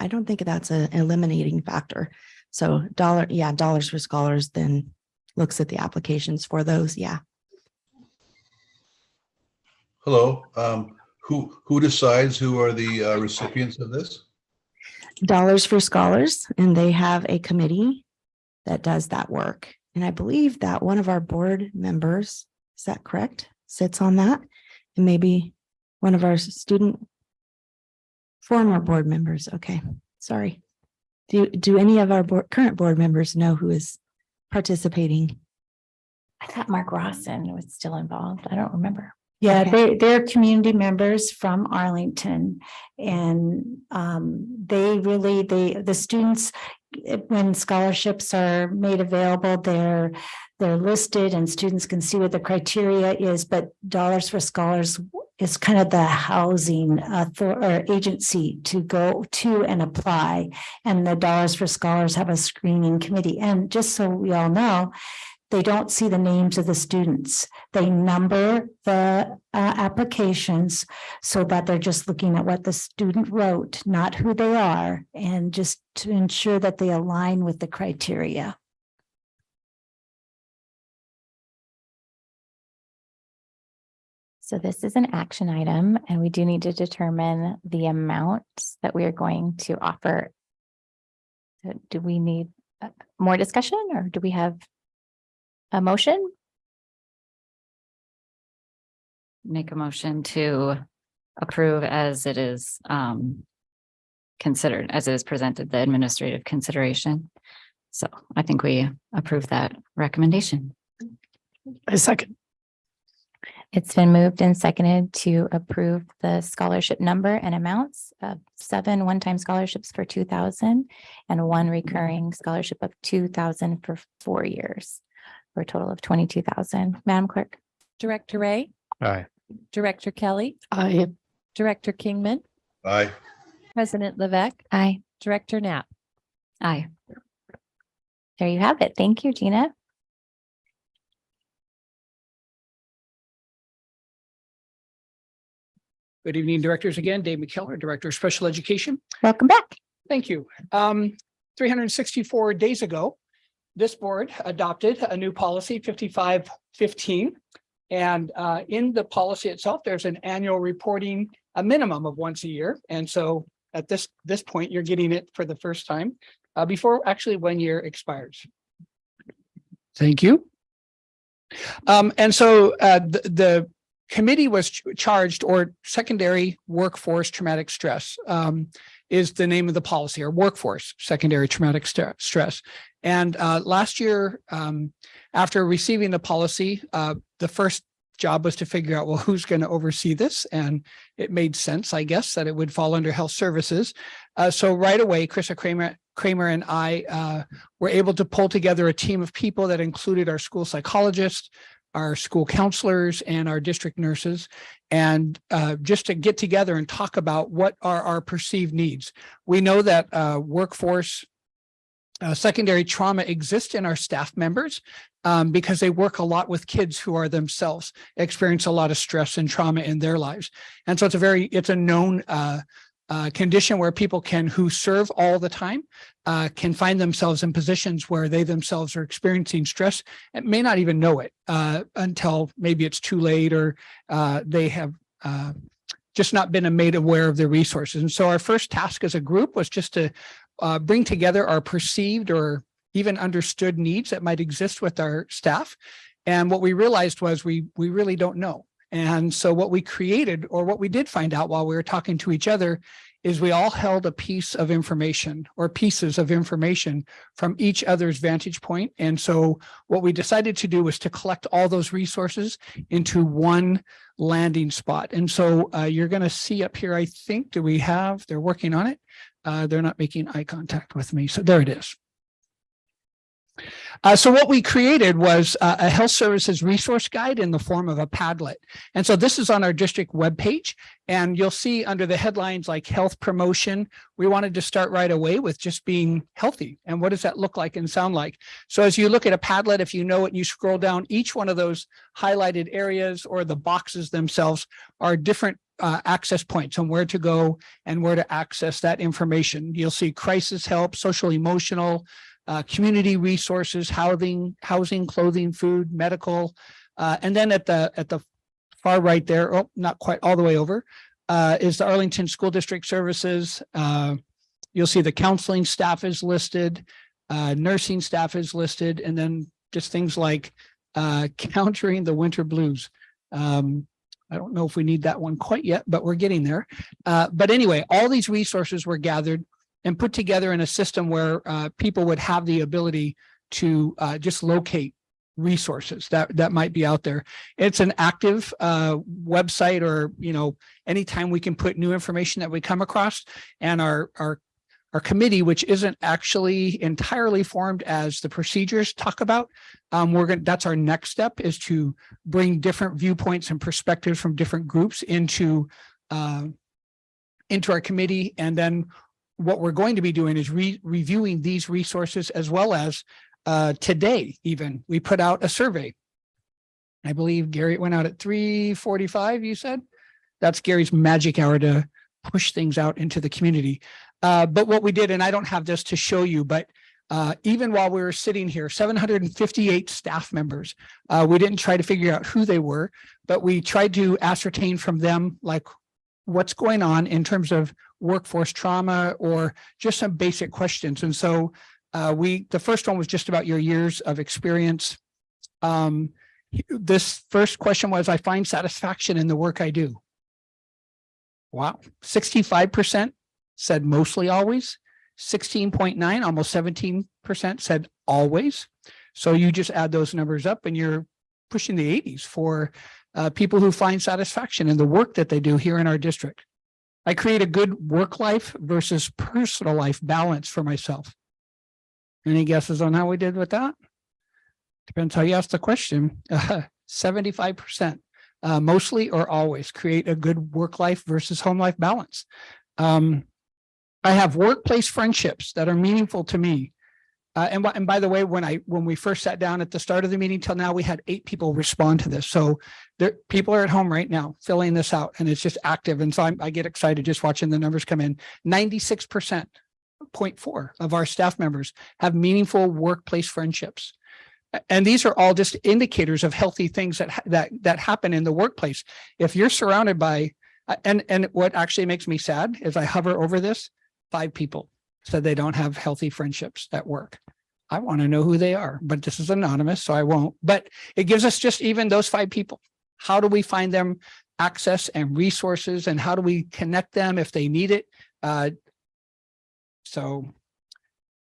Speaker 21: I don't think that's an eliminating factor. So Dollars for Scholars then looks at the applications for those. Yeah.
Speaker 19: Hello. Who decides who are the recipients of this?
Speaker 21: Dollars for Scholars, and they have a committee that does that work. And I believe that one of our board members, is that correct, sits on that? And maybe one of our former board members. Okay, sorry. Do any of our current board members know who is participating?
Speaker 1: I thought Mark Rawson was still involved. I don't remember.
Speaker 2: Yeah,
Speaker 21: Okay.
Speaker 2: they're community members from Arlington, and the students, when scholarships are made available, they're listed and students can see what the criteria is, but Dollars for Scholars is kind of the housing or agency to go to and apply, and the Dollars for Scholars have a screening committee. And just so we all know, they don't see the names of the students. They number the applications so that they're just looking at what the student wrote, not who they are, and just to ensure that they align with the criteria.
Speaker 1: So this is an action item, and we do need to determine the amounts that we are going to offer. Do we need more discussion, or do we have a motion?
Speaker 5: Make a motion to approve as it is considered, as it is presented, the administrative consideration. So I think we approve that recommendation.
Speaker 13: I second.
Speaker 1: It's been moved and seconded to approve the scholarship number and amounts of 7 one-time scholarships for 2,000 and 1 recurring scholarship of 2,000 for 4 years, for a total of 22,000. Madam Clerk.
Speaker 18: Director Ray,
Speaker 4: Aye.
Speaker 18: Director Kelly,
Speaker 13: Aye.
Speaker 18: Director Kingman,
Speaker 19: Aye.
Speaker 18: President Levesque,
Speaker 1: Aye.
Speaker 18: Director Knapp.
Speaker 5: Aye.
Speaker 1: There you have it. Thank you, Gina.
Speaker 15: Good evening, directors. Again, Dave McKellar, Director of Special Education.
Speaker 1: Welcome back.
Speaker 15: Thank you. 364 days ago, this board adopted a new policy, 5515. And in the policy itself, there's an annual reporting, a minimum of once a year. And so at this point, you're getting it for the first time before actually 1 year expires. Thank you. And so the committee was charged, or secondary workforce traumatic stress is the name of the policy, or workforce secondary traumatic stress. And last year, after receiving the policy, the first job was to figure out, well, who's going to oversee this? And it made sense, I guess, that it would fall under health services. So right away, Krista Kramer and I were able to pull together a team of people that included our school psychologists, our school counselors, and our district nurses, and just to get together and talk about what are our perceived needs. We know that workforce secondary trauma exists in our staff members because they work a lot with kids who are themselves experience a lot of stress and trauma in their lives. And so it's a known condition where people who serve all the time can find themselves in positions where they themselves are experiencing stress and may not even know it until maybe it's too late, or they have just not been made aware of the resources. And so our first task as a group was just to bring together our perceived or even understood needs that might exist with our staff. And what we realized was we really don't know. And so what we created, or what we did find out while we were talking to each other, is we all held a piece of information or pieces of information from each other's vantage point. And so what we decided to do was to collect all those resources into one landing spot. And so you're going to see up here, I think, they're working on it. They're not making eye contact with me. So there it is. So what we created was a health services resource guide in the form of a Padlet. And so this is on our district webpage, and you'll see under the headlines like health promotion, we wanted to start right away with just being healthy. And what does that look like and sound like? So as you look at a Padlet, if you know it, and you scroll down, each one of those highlighted areas or the boxes themselves are different access points on where to go and where to access that information. You'll see crisis help, social emotional, community resources, housing, clothing, food, medical, and then at the far right there, not quite all the way over, is the Arlington School District Services. You'll see the counseling staff is listed, nursing staff is listed, and then just things like countering the winter blues. I don't know if we need that one quite yet, but we're getting there. But anyway, all these resources were gathered and put together in a system where people would have the ability to just locate resources that might be out there. It's an active website, or anytime we can put new information that we come across. And our committee, which isn't actually entirely formed as the procedures talk about, that's our next step, is to bring different viewpoints and perspectives from different groups into our committee. And then what we're going to be doing is reviewing these resources, as well as today, even we put out a survey. I believe, Gary, it went out at 3:45, you said? That's Gary's magic hour to push things out into the community. But what we did, and I don't have this to show you, but even while we were sitting here, 758 staff members, we didn't try to figure out who they were, but we tried to ascertain from them, like, what's going on in terms of workforce trauma, or just some basic questions. And so the first one was just about your years of experience. This first question was, I find satisfaction in the work I do. Wow. 65% said mostly always. 16.9, almost 17% said always. So you just add those numbers up and you're pushing the 80s for people who find satisfaction in the work that they do here in our district. I create a good work life versus personal life balance for myself. Any guesses on how we did with that? Depends how you ask the question. 75%, mostly or always create a good work life versus home life balance. I have workplace friendships that are meaningful to me. And by the way, when we first sat down at the start of the meeting till now, we had 8 people respond to this. So people are at home right now filling this out, and it's just active. And so I get excited just watching the numbers come in. 96%, 0.4 of our staff members have meaningful workplace friendships. And these are all just indicators of healthy things that happen in the workplace. If you're surrounded by, and what actually makes me sad is I hover over this, 5 people said they don't have healthy friendships at work. I want to know who they are, but this is anonymous, so I won't. But it gives us just even those 5 people. How do we find them access and resources, and how do we connect them if they need it? So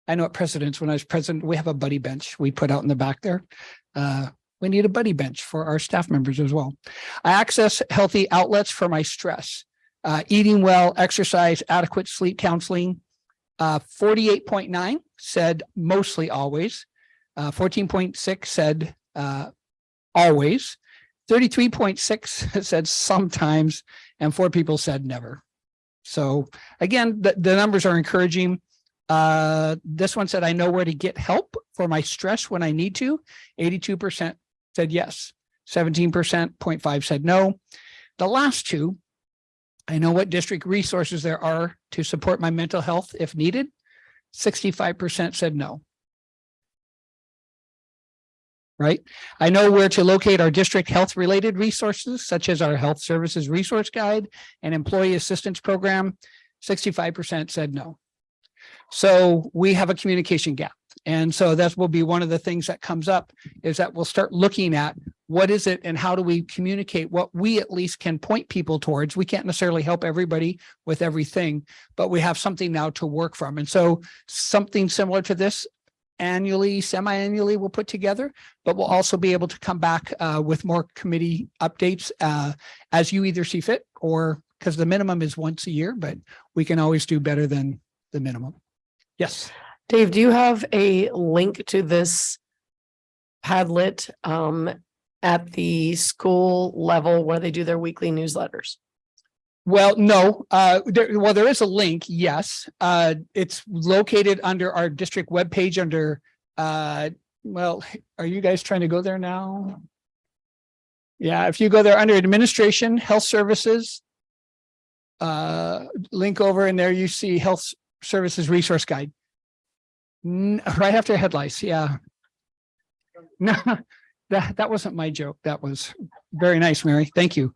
Speaker 15: I know at President's, when I was president, we have a buddy bench we put out in the back there. We need a buddy bench for our staff members as well. I access healthy outlets for my stress, eating well, exercise, adequate sleep counseling. 48.9 said mostly always. 14.6 said always. 33.6 said sometimes, and 4 people said never. So again, the numbers are encouraging. This one said, I know where to get help for my stress when I need to. 82% said yes. 17%, 0.5 said no. The last 2, I know what district resources there are to support my mental health if needed. 65% said no. Right? I know where to locate our district health related resources, such as our health services resource guide and employee assistance program. 65% said no. So we have a communication gap. And so that will be one of the things that comes up, is that we'll start looking at what is it and how do we communicate what we at least can point people towards. We can't necessarily help everybody with everything, but we have something now to work from. And so something similar to this annually, semi-annually we'll put together, but we'll also be able to come back with more committee updates as you either see fit, or because the minimum is once a year, but we can always do better than the minimum. Yes.
Speaker 13: Dave, do you have a link to this Padlet at the school level where they do their weekly newsletters?
Speaker 15: Well, no, there is a link. Yes. It's located under our district webpage under, well, are you guys trying to go there now? Yeah. If you go there under administration, health services, link over in there, you see health services resource guide. Right after headlights. Yeah. No, that wasn't my joke. That was very nice, Mary. Thank you.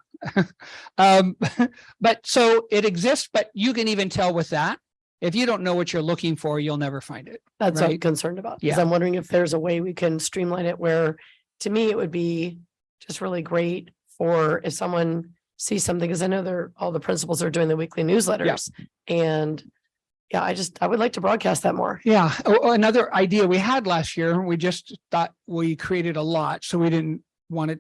Speaker 15: But so it exists, but you can even tell with that, if you don't know what you're looking for, you'll never find it.
Speaker 13: That's what I'm concerned about. Because I'm wondering if there's a way we can streamline it where, to me, it would be just really great for if someone sees something, because I know all the principals are doing the weekly newsletters. And yeah, I would like to broadcast that more.
Speaker 15: Yeah. Another idea we had last year, we just thought we created a lot, so we didn't want to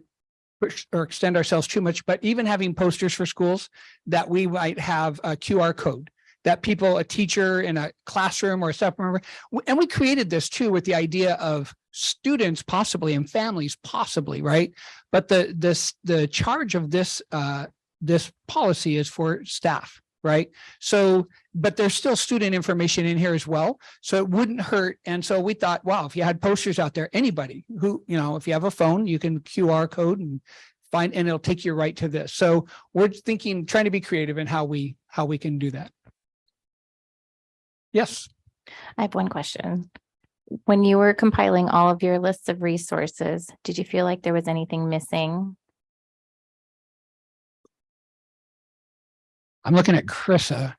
Speaker 15: push or extend ourselves too much, but even having posters for schools that we might have a QR code that people, a teacher in a classroom or a staff member, and we created this too with the idea of students possibly and families possibly, right? But the charge of this policy is for staff. Right. So, but there's still student information in here as well. So it wouldn't hurt. And so we thought, wow, if you had posters out there, anybody who, if you have a phone, you can QR code and find, and it'll take you right to this. So we're thinking, trying to be creative in how we can do that. Yes.
Speaker 1: I have one question. When you were compiling all of your lists of resources, did you feel like there was anything missing?
Speaker 15: I'm looking at Krissa.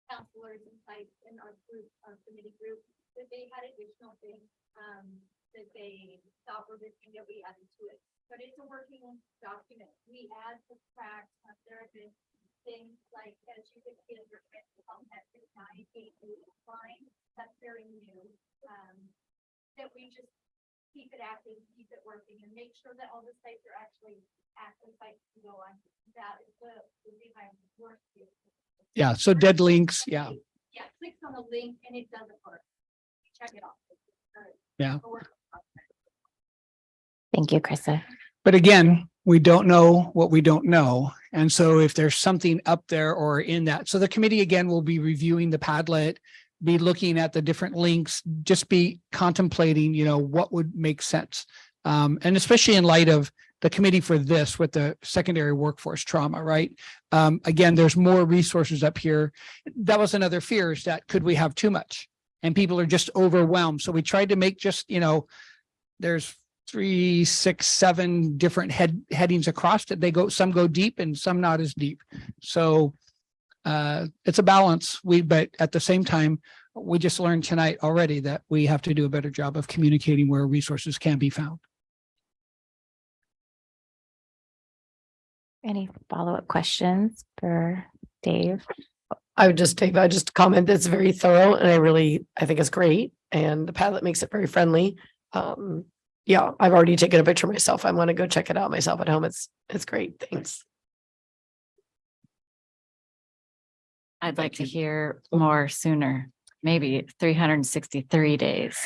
Speaker 8: Counselors and sites in our group, our committee group, that they had additional things that they thought were missing that we added to it. But it's a working document. We add, subtract, therapist, things like, as you can see, your content is 988 line. That's very new. That we just keep it active, keep it working, and make sure that all the sites are actually active sites to go on. That is the thing I'm working.
Speaker 15: Yeah. So dead links. Yeah.
Speaker 8: Yeah. Clicks on the link and it doesn't work. Check it off.
Speaker 15: Yeah.
Speaker 1: Thank you, Krissa.
Speaker 15: But again, we don't know what we don't know. And so if there's something up there or in that, so the committee again will be reviewing the Padlet, be looking at the different links, just be contemplating, what would make sense. And especially in light of the committee for this with the secondary workforce trauma, right? Again, there's more resources up here. That was another fear, is that could we have too much? And people are just overwhelmed. So we tried to make just, there's 3, 6, 7 different headings across it. Some go deep and some not as deep. So it's a balance. But at the same time, we just learned tonight already that we have to do a better job of communicating where resources can be found.
Speaker 1: Any follow-up questions for Dave?
Speaker 13: I would just comment that's very thorough and I think it's great. And the Padlet makes it very friendly. Yeah, I've already taken a picture myself. I want to go check it out myself at home. It's great. Thanks.
Speaker 5: I'd like to hear more sooner, maybe 363 days.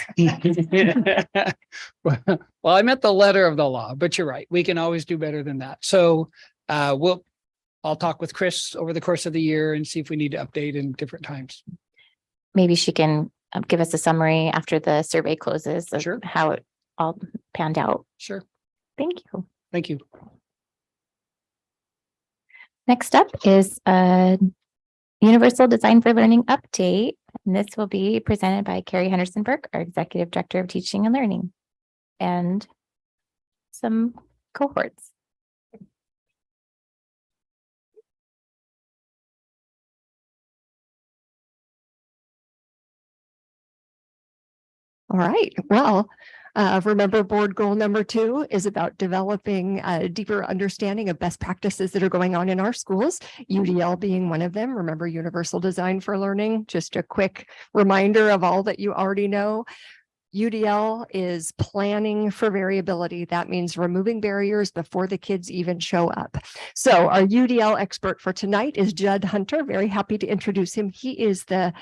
Speaker 15: Well, I meant the letter of the law, but you're right. We can always do better than that. So I'll talk with Chris over the course of the year and see if we need to update in different times.
Speaker 1: Maybe she can give us a summary after the survey closes of how it all panned out.
Speaker 15: Sure.
Speaker 1: Thank you.
Speaker 15: Thank you.
Speaker 1: Next up is a Universal Design for Learning update. And this will be presented by Carrie Henderson Burke, our Executive Director of Teaching and Learning, and some cohorts.
Speaker 11: All right, well, remember board goal number 2 is about developing a deeper understanding of best practices that are going on in our schools, UDL being one of them. Remember Universal Design for Learning, just a quick reminder of all that you already know. UDL is planning for variability. That means removing barriers before the kids even show up. So our UDL expert for tonight is Judd Hunter. Very happy to introduce him. He is the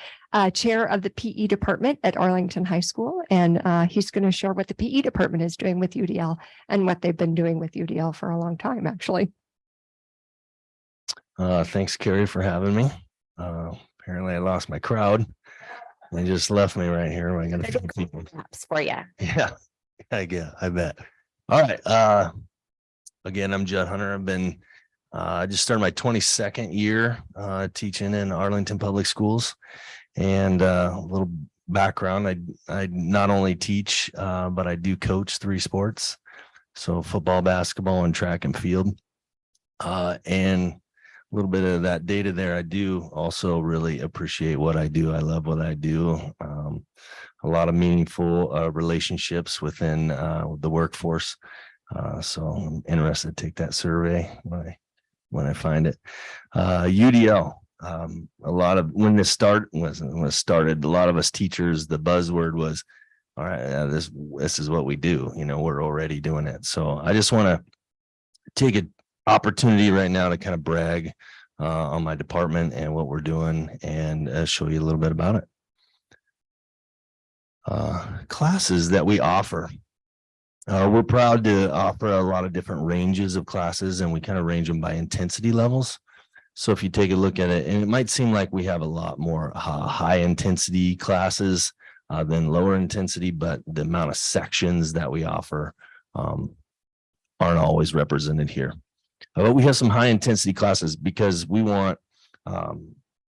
Speaker 11: chair of the PE department at Arlington High School, and he's going to share what the PE department is doing with UDL and what they've been doing with UDL for a long time, actually.
Speaker 22: Thanks, Carrie, for having me. Apparently I lost my crowd. They just left me right here. I got to people
Speaker 1: for you.
Speaker 22: Yeah, I bet. All right. Again, I'm Judd Hunter. I've been I just started my 22nd year teaching in Arlington Public Schools. And a little background, I not only teach, but I do coach 3 sports. So football, basketball, and track and field. And a little bit of that data there. I do also really appreciate what I do. I love what I do. A lot of meaningful relationships within the workforce. So I'm interested to take that survey when I find it. UDL. A lot of when this started, a lot of us teachers, the buzzword was, all right, this is what we do. You know, we're already doing it. So I just want to take an opportunity right now to kind of brag on my department and what we're doing and show you a little bit about it. Classes that we offer. We're proud to offer a lot of different ranges of classes, and we kind of range them by intensity levels. So if you take a look at it, and it might seem like we have a lot more high intensity classes than lower intensity, but the amount of sections that we offer aren't always represented here. But we have some high intensity classes because we want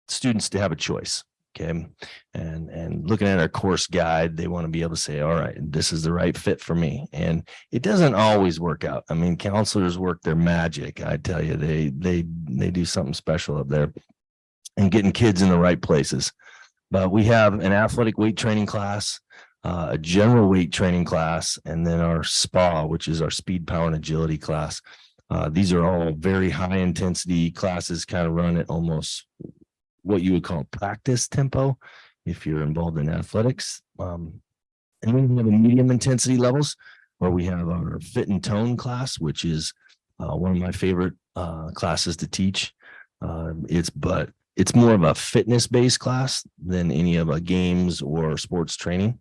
Speaker 22: students to have a choice. Okay. And looking at our course guide, they want to be able to say, all right, this is the right fit for me. And it doesn't always work out. I mean, counselors work their magic. I tell you, they do something special up there and getting kids in the right places. But we have an athletic weight training class, a general weight training class, and then our SPA, which is our speed, power, and agility class. These are all very high intensity classes, kind of run at almost what you would call practice tempo if you're involved in athletics. And then we have a medium intensity levels where we have our fit and tone class, which is one of my favorite classes to teach. It's more of a fitness based class than any of a games or sports training.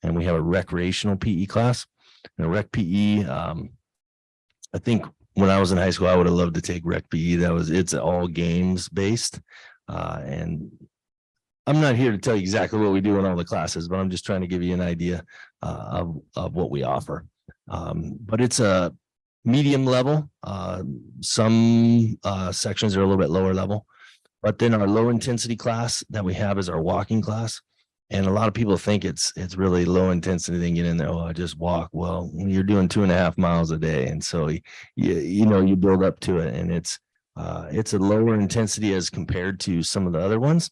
Speaker 22: And we have a recreational PE class. And a rec PE, I think when I was in high school, I would have loved to take rec PE. It's all games based. And I'm not here to tell you exactly what we do in all the classes, but I'm just trying to give you an idea of what we offer. But it's a medium level. Some sections are a little bit lower level, but then our low intensity class that we have is our walking class. And a lot of people think it's really low intensity. They get in there, oh, I just walk. Well, you're doing 2.5 miles a day. And so you build up to it, and it's a lower intensity as compared to some of the other ones,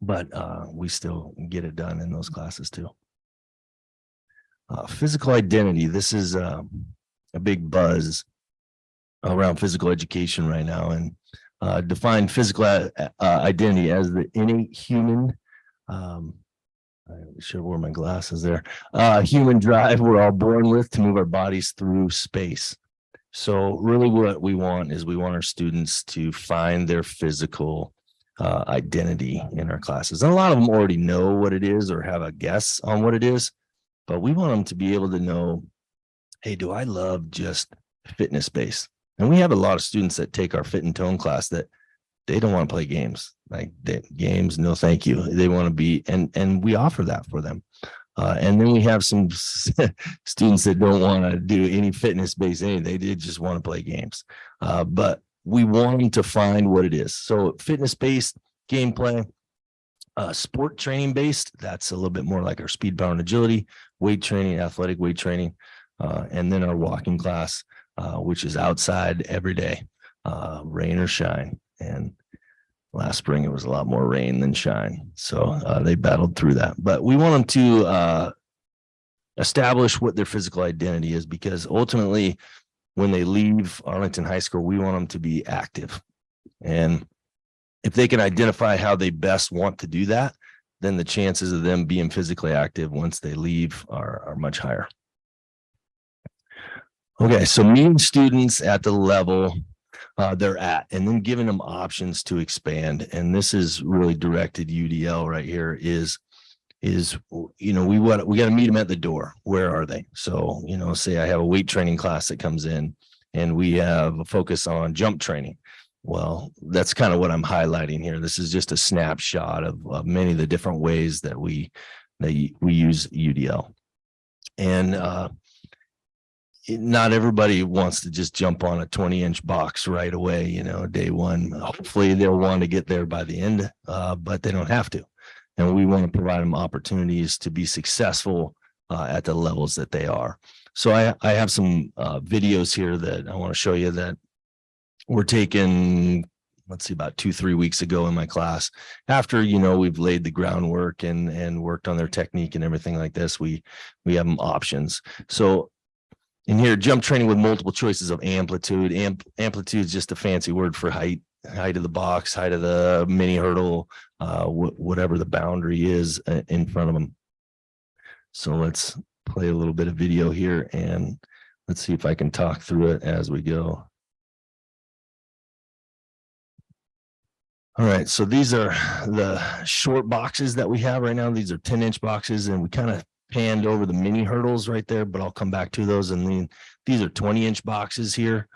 Speaker 22: but we still get it done in those classes too. Physical identity. This is a big buzz around physical education right now, and define physical identity as the innate human, I should have worn my glasses there, human drive we're all born with to move our bodies through space. So really what we want is we want our students to find their physical identity in our classes. And a lot of them already know what it is or have a guess on what it is, but we want them to be able to know, hey, do I love just fitness based? And we have a lot of students that take our fit and tone class that they don't want to play games. Like games, no, thank you. They want to be, and we offer that for them. And then we have some students that don't want to do any fitness based anything. They did just want to play games. But we want them to find what it is. So fitness based gameplay, sport training based, that's a little bit more like our speed, power, and agility, weight training, athletic weight training, and then our walking class, which is outside every day, rain or shine. And last spring, it was a lot more rain than shine. So they battled through that. But we want them to establish what their physical identity is, because ultimately, when they leave Arlington High School, we want them to be active. And if they can identify how they best want to do that, then the chances of them being physically active once they leave are much higher. Okay, so meeting students at the level they're at, and then giving them options to expand. And this is really directed UDL right here is, we got to meet them at the door. Where are they? So, say I have a weight training class that comes in and we have a focus on jump training. Well, that's kind of what I'm highlighting here. This is just a snapshot of many of the different ways that we use UDL. And not everybody wants to just jump on a 20-inch box right away, day one. Hopefully they'll want to get there by the end, but they don't have to. And we want to provide them opportunities to be successful at the levels that they are. So I have some videos here that I want to show you that were taken, let's see, about 2-3 weeks ago in my class. After, we've laid the groundwork and worked on their technique and everything like this, we have them options. So in here, jump training with multiple choices of amplitude. Amplitude is just a fancy word for height of the box, height of the mini hurdle, whatever the boundary is in front of them. So let's play a little bit of video here and let's see if I can talk through it as we go. All right, so these are the short boxes that we have right now. These are 10-inch boxes, and we kind of panned over the mini hurdles right there, but I'll come back to those. And then these are 20-inch boxes here.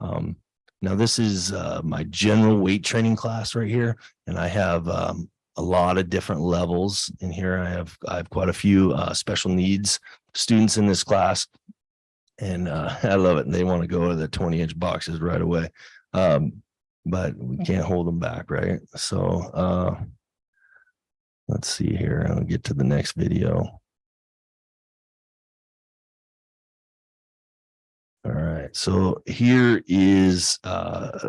Speaker 22: Now this is my general weight training class right here, and I have a lot of different levels in here. I have quite a few special needs students in this class, and I love it. They want to go to the 20-inch boxes right away, but we can't hold them back, right? So let's see here. I'll get to the next video. All right, so here is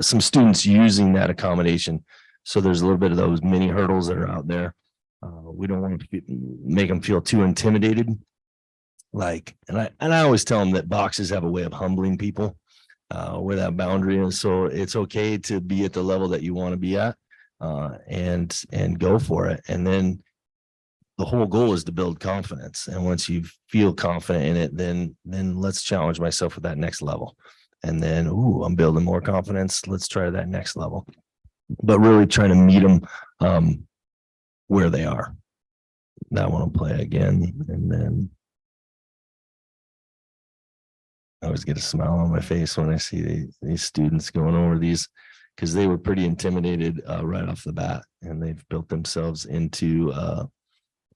Speaker 22: some students using that accommodation. So there's a little bit of those mini hurdles that are out there. We don't want to make them feel too intimidated. And I always tell them that boxes have a way of humbling people where that boundary is. So it's okay to be at the level that you want to be at and go for it. And then the whole goal is to build confidence. And once you feel confident in it, then let's challenge myself with that next level. And then, I'm building more confidence. Let's try that next level. But really trying to meet them where they are. That one will play again. And then I always get a smile on my face when I see these students going over these, because they were pretty intimidated right off the bat, and they've built themselves into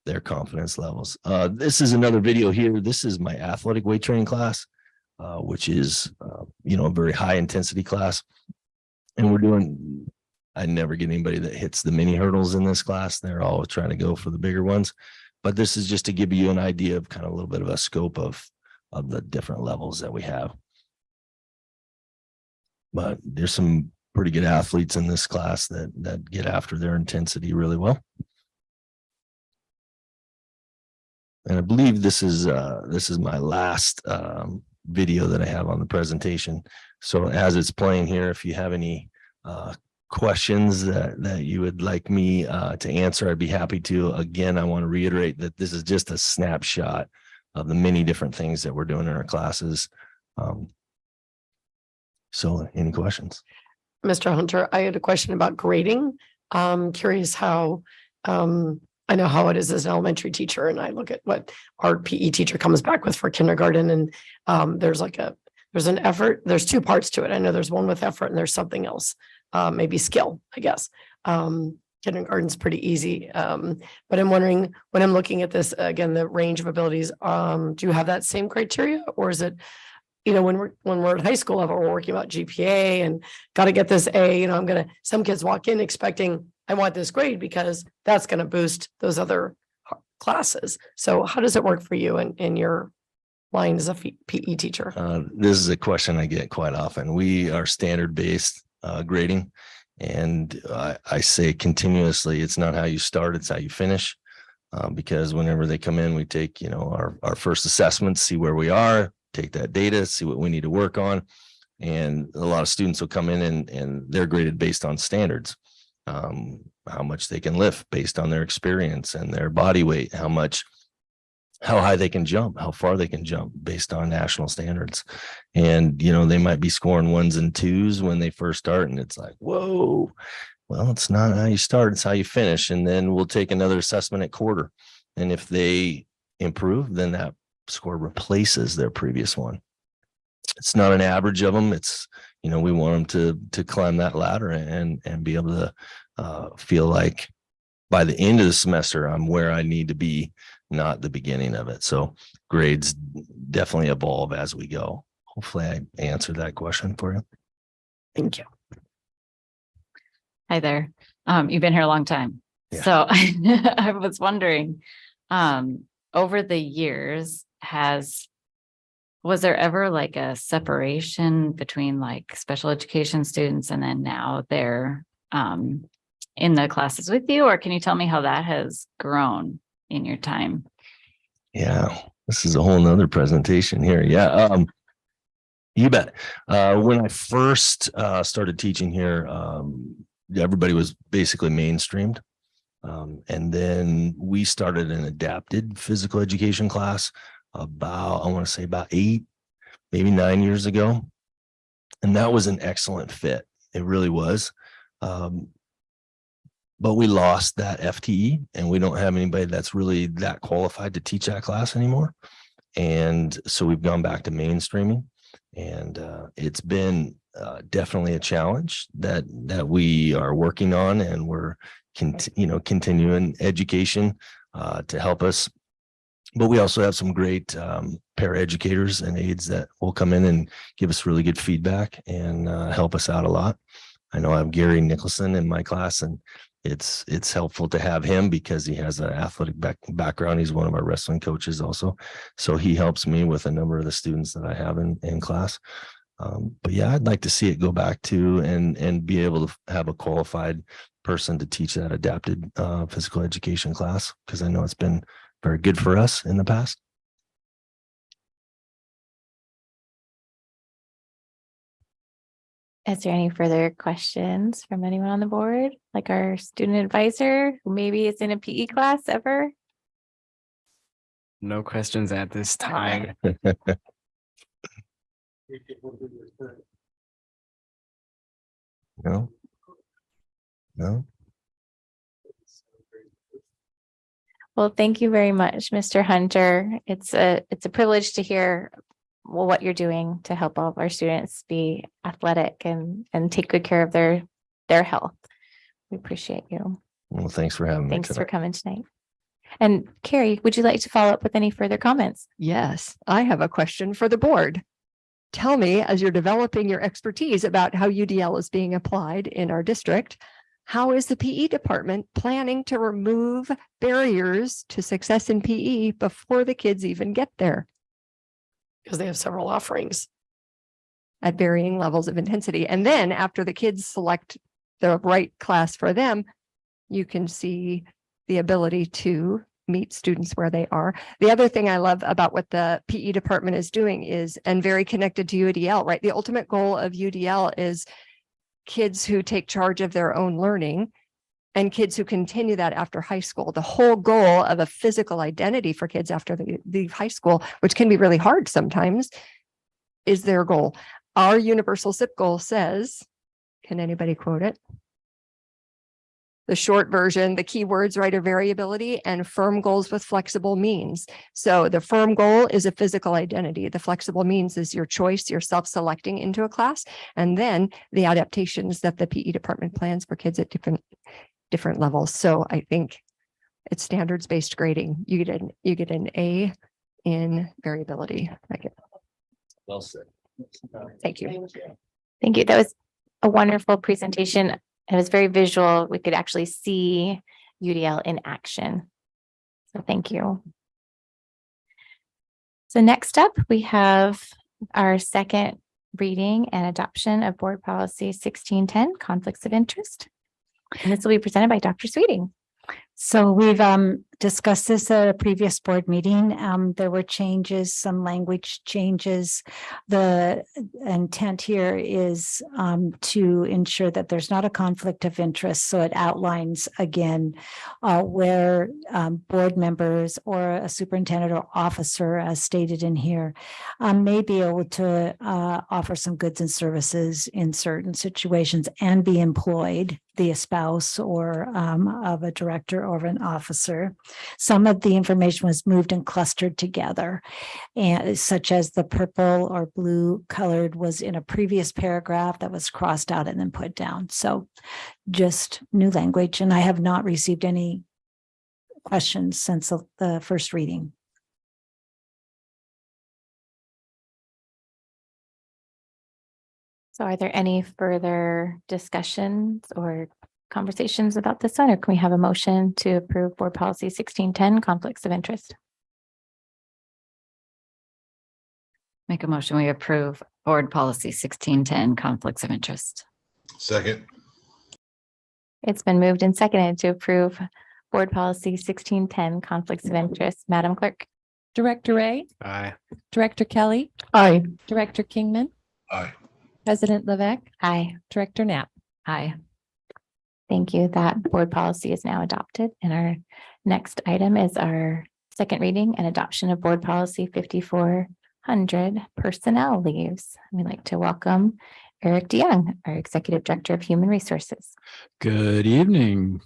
Speaker 22: their confidence levels. This is another video here. This is my athletic weight training class, which is, a very high intensity class. And we're doing I never get anybody that hits the mini hurdles in this class. They're all trying to go for the bigger ones. But this is just to give you an idea of kind of a little bit of a scope of the different levels that we have. But there's some pretty good athletes in this class that get after their intensity really well. And I believe this is my last video that I have on the presentation. So as it's playing here, if you have any questions that you would like me to answer, I'd be happy to. Again, I want to reiterate that this is just a snapshot of the many different things that we're doing in our classes. So any questions?
Speaker 13: Mr. Hunter, I had a question about grading. Curious how, I know how it is as an elementary teacher, and I look at what our PE teacher comes back with for kindergarten, and there's an effort. There's two parts to it. I know there's one with effort and there's something else, maybe skill, I guess. Kindergarten's pretty easy. But I'm wondering, when I'm looking at this, again, the range of abilities, do you have that same criteria, or is it, when we're at high school level, we're working about GPA and got to get this A, some kids walk in expecting, I want this grade because that's going to boost those other classes. So how does it work for you in your line as a PE teacher?
Speaker 22: This is a question I get quite often. We are standard-based grading, and I say continuously, it's not how you start, it's how you finish. Because whenever they come in, we take, our first assessments, see where we are, take that data, see what we need to work on. And a lot of students will come in and they're graded based on standards. How much they can lift based on their experience and their body weight, how high they can jump, how far they can jump based on national standards. And, they might be scoring 1s and 2s when they first start. And it's like, whoa, well, it's not how you start, it's how you finish. And then we'll take another assessment at quarter. And if they improve, then that score replaces their previous one. It's not an average of them. It's, we want them to climb that ladder and be able to feel like by the end of the semester, I'm where I need to be, not the beginning of it. So grades definitely evolve as we go. Hopefully I answered that question for you.
Speaker 13: Thank you.
Speaker 5: Hi there. You've been here a long time.
Speaker 22: Yeah.
Speaker 5: So I was wondering, over the years, was there ever like a separation between like special education students and then now they're in the classes with you? Or can you tell me how that has grown in your time?
Speaker 22: Yeah, this is a whole nother presentation here. Yeah, you bet. When I first started teaching here, everybody was basically mainstreamed. And then we started an adapted physical education class about 8, maybe 9 years ago. And that was an excellent fit. It really was. But we lost that FTE and we don't have anybody that's really that qualified to teach that class anymore. And so we've gone back to mainstreaming, and it's been definitely a challenge that we are working on, and we're continuing education to help us. But we also have some great paraeducators and aides that will come in and give us really good feedback and help us out a lot. I know I have Gary Nicholson in my class, and it's helpful to have him because he has an athletic background. He's one of our wrestling coaches also. So he helps me with a number of the students that I have in class. But yeah, I'd like to see it go back to and be able to have a qualified person to teach that adapted physical education class, because I know it's been very good for us in the past.
Speaker 1: Is there any further questions from anyone on the board, like our student advisor who maybe is in a PE class ever?
Speaker 14: No questions at this time.
Speaker 22: No.
Speaker 1: Well, thank you very much, Mr. Hunter. It's a privilege to hear what you're doing to help all of our students be athletic and take good care of their health. We appreciate you.
Speaker 22: Well, thanks for having me.
Speaker 1: Thanks for coming tonight. And Carrie, would you like to follow up with any further comments?
Speaker 11: Yes, I have a question for the board. Tell me, as you're developing your expertise about how UDL is being applied in our district, how is the PE department planning to remove barriers to success in PE before the kids even get there?
Speaker 13: Because they have several offerings.
Speaker 11: At varying levels of intensity. And then after the kids select the right class for them, you can see the ability to meet students where they are. The other thing I love about what the PE department is doing is, and very connected to UDL, right? The ultimate goal of UDL is kids who take charge of their own learning and kids who continue that after high school. The whole goal of a physical identity for kids after they leave high school, which can be really hard sometimes, is their goal. Our universal SIP goal says, can anybody quote it? The short version, the keywords, right, are variability and firm goals with flexible means. So the firm goal is a physical identity. The flexible means is your choice, you're self-selecting into a class, and then the adaptations that the PE department plans for kids at different levels. So I think it's standards-based grading. You get an A in variability.
Speaker 22: Well said.
Speaker 11: Thank you.
Speaker 1: Thank you. That was a wonderful presentation. It was very visual. We could actually see UDL in action. So thank you. So next up, we have our second reading and adoption of Board Policy 1610, Conflicts of Interest. And this will be presented by Dr. Sweeting.
Speaker 2: So we've discussed this at a previous board meeting. There were changes, some language changes. The intent here is to ensure that there's not a conflict of interest. So it outlines again where board members or a superintendent or officer, as stated in here, may be able to offer some goods and services in certain situations and be employed, the spouse or of a director or of an officer. Some of the information was moved and clustered together, and such as the purple or blue colored was in a previous paragraph that was crossed out and then put down. So just new language, and I have not received any questions since the first reading.
Speaker 1: So are there any further discussions or conversations about this one, or can we have a motion to approve Board Policy 1610, Conflicts of Interest?
Speaker 5: Make a motion, we approve Board Policy 1610, Conflicts of Interest.
Speaker 19: Second.
Speaker 1: It's been moved and seconded to approve Board Policy 1610, Conflicts of Interest. Madam Clerk?
Speaker 18: Director Ray,
Speaker 4: Aye.
Speaker 18: Director Kelly,
Speaker 13: Aye.
Speaker 18: Director Kingman,
Speaker 19: Aye.
Speaker 18: President Levesque,
Speaker 1: Aye.
Speaker 18: Director Knapp.
Speaker 5: Aye.
Speaker 1: Thank you. That board policy is now adopted. And our next item is our second reading and adoption of Board Policy 5400, Personnel Leaves. We'd like to welcome Eric DeYoung, our Executive Director of Human Resources.
Speaker 9: Good evening,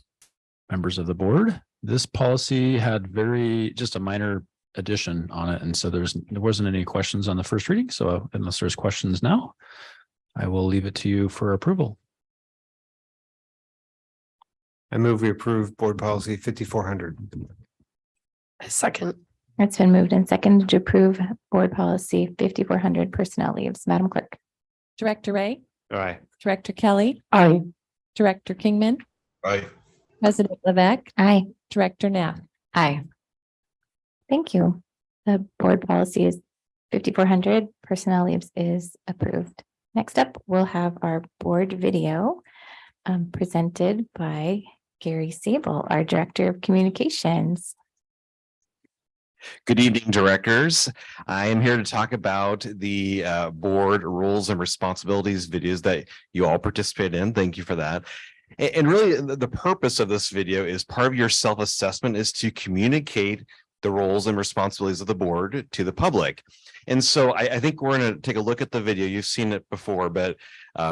Speaker 9: members of the board. This policy had just a minor addition on it. And so there wasn't any questions on the first reading. So unless there's questions now, I will leave it to you for approval.
Speaker 4: I move we approve Board Policy 5400.
Speaker 13: Second.
Speaker 1: It's been moved and seconded to approve Board Policy 5400, Personnel Leaves. Madam Clerk?
Speaker 18: Director Ray,
Speaker 4: Aye.
Speaker 18: Director Kelly,
Speaker 13: Aye.
Speaker 18: Director Kingman,
Speaker 19: Aye.
Speaker 18: President Levesque,
Speaker 1: Aye.
Speaker 18: Director Knapp.
Speaker 5: Aye.
Speaker 1: Thank you. The board policy is 5400, Personnel Leaves is approved. Next up, we'll have our board video presented by Gary Sable, our Director of Communications.
Speaker 10: Good evening, directors. I am here to talk about the board rules and responsibilities videos that you all participate in. Thank you for that. And really, the purpose of this video is part of your self-assessment is to communicate the roles and responsibilities of the board to the public. And so I think we're going to take a look at the video. You've seen it before, but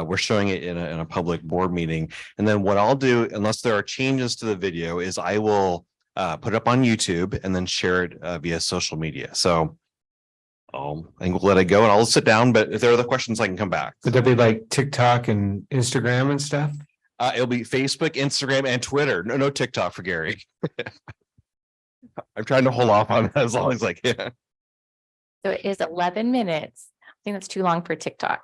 Speaker 10: we're showing it in a public board meeting. And then what I'll do, unless there are changes to the video, is I will put it up on YouTube and then share it via social media. So I think we'll let it go and I'll sit down, but if there are other questions, I can come back.
Speaker 4: Would there be like TikTok and Instagram and stuff?
Speaker 10: It'll be Facebook, Instagram, and Twitter. No TikTok for Gary. I'm trying to hold off on that as long as I can.
Speaker 1: So it is 11 minutes. I think that's too long for TikTok.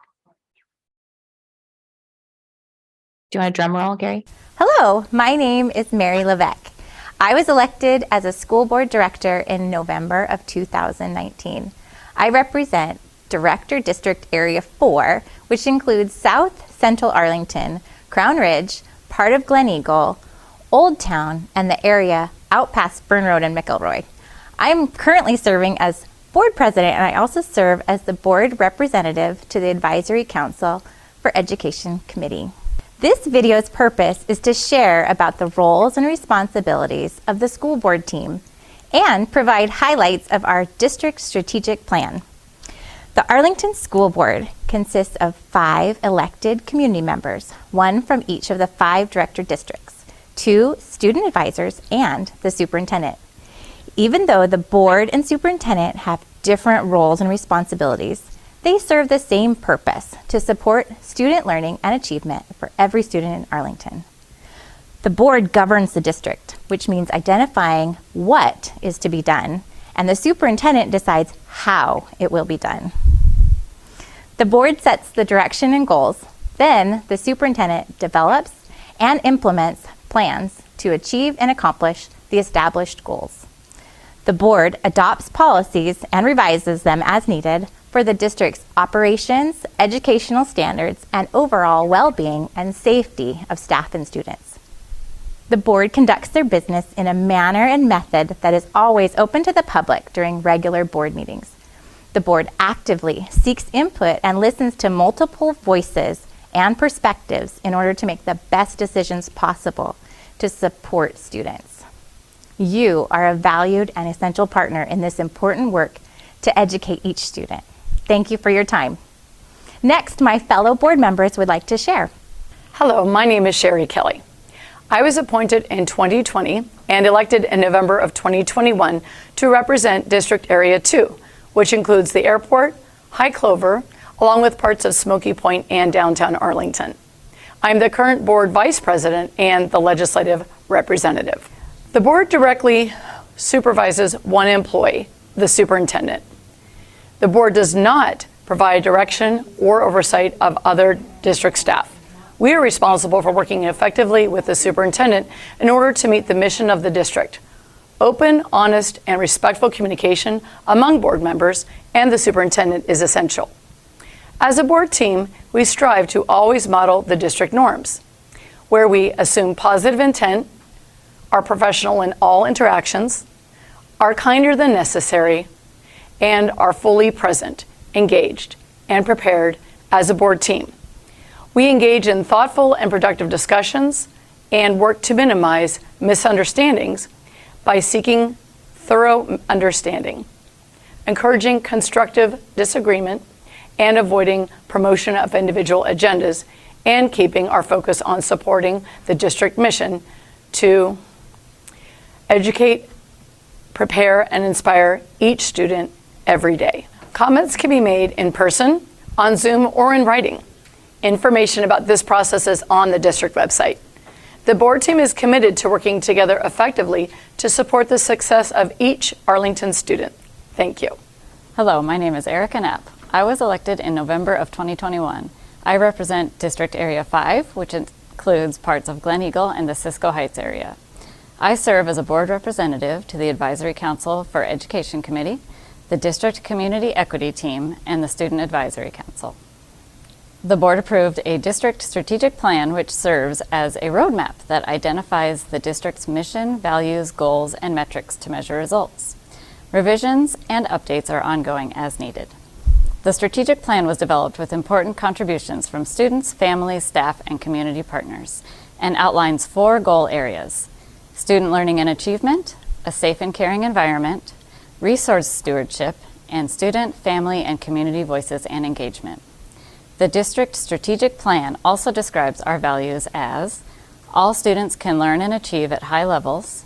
Speaker 1: Do you want a drum roll, Gary? Hello, my name is Mary Levesque. I was elected as a school board director in November of 2019. I represent Director District Area 4, which includes South Central Arlington, Crown Ridge, part of Glen Eagle, Old Town, and the area out past Burn Road and McElroy. I'm currently serving as board president, and I also serve as the board representative to the Advisory Council for Education Committee. This video's purpose is to share about the roles and responsibilities of the school board team and provide highlights of our district strategic plan. The Arlington School Board consists of 5 elected community members, 1 from each of the 5 director districts, 2 student advisors, and the superintendent. Even though the board and superintendent have different roles and responsibilities, they serve the same purpose: to support student learning and achievement for every student in Arlington. The board governs the district, which means identifying what is to be done, and the superintendent decides how it will be done. The board sets the direction and goals, then the superintendent develops and implements plans to achieve and accomplish the established goals. The board adopts policies and revises them as needed for the district's operations, educational standards, and overall well-being and safety of staff and students. The board conducts their business in a manner and method that is always open to the public during regular board meetings. The board actively seeks input and listens to multiple voices and perspectives in order to make the best decisions possible to support students. You are a valued and essential partner in this important work to educate each student. Thank you for your time. Next, my fellow board members would like to share.
Speaker 6: Hello, my name is Sherry Kelly. I was appointed in 2020 and elected in November of 2021 to represent District Area 2, which includes the airport, High Clover, along with parts of Smoky Point and downtown Arlington. I'm the current board vice president and the legislative representative. The board directly supervises one employee, the superintendent. The board does not provide direction or oversight of other district staff. We are responsible for working effectively with the superintendent in order to meet the mission of the district. Open, honest, and respectful communication among board members and the superintendent is essential. As a board team, we strive to always model the district norms, where we assume positive intent, are professional in all interactions, are kinder than necessary, and are fully present, engaged, and prepared as a board team. We engage in thoughtful and productive discussions and work to minimize misunderstandings by seeking thorough understanding, encouraging constructive disagreement, and avoiding promotion of individual agendas, and keeping our focus on supporting the district mission to educate, prepare, and inspire each student every day. Comments can be made in person, on Zoom, or in writing. Information about this process is on the district website. The board team is committed to working together effectively to support the success of each Arlington student. Thank you.
Speaker 5: Hello, my name is Erica Knapp. I was elected in November of 2021. I represent District Area 5, which includes parts of Glen Eagle and the Cisco Heights area. I serve as a board representative to the Advisory Council for Education Committee, the District Community Equity Team, and the Student Advisory Council. The board approved a district strategic plan which serves as a roadmap that identifies the district's mission, values, goals, and metrics to measure results. Revisions and updates are ongoing as needed. The strategic plan was developed with important contributions from students, families, staff, and community partners, and outlines 4 goal areas: student learning and achievement, a safe and caring environment, resource stewardship, and student, family, and community voices and engagement. The district strategic plan also describes our values as: all students can learn and achieve at high levels.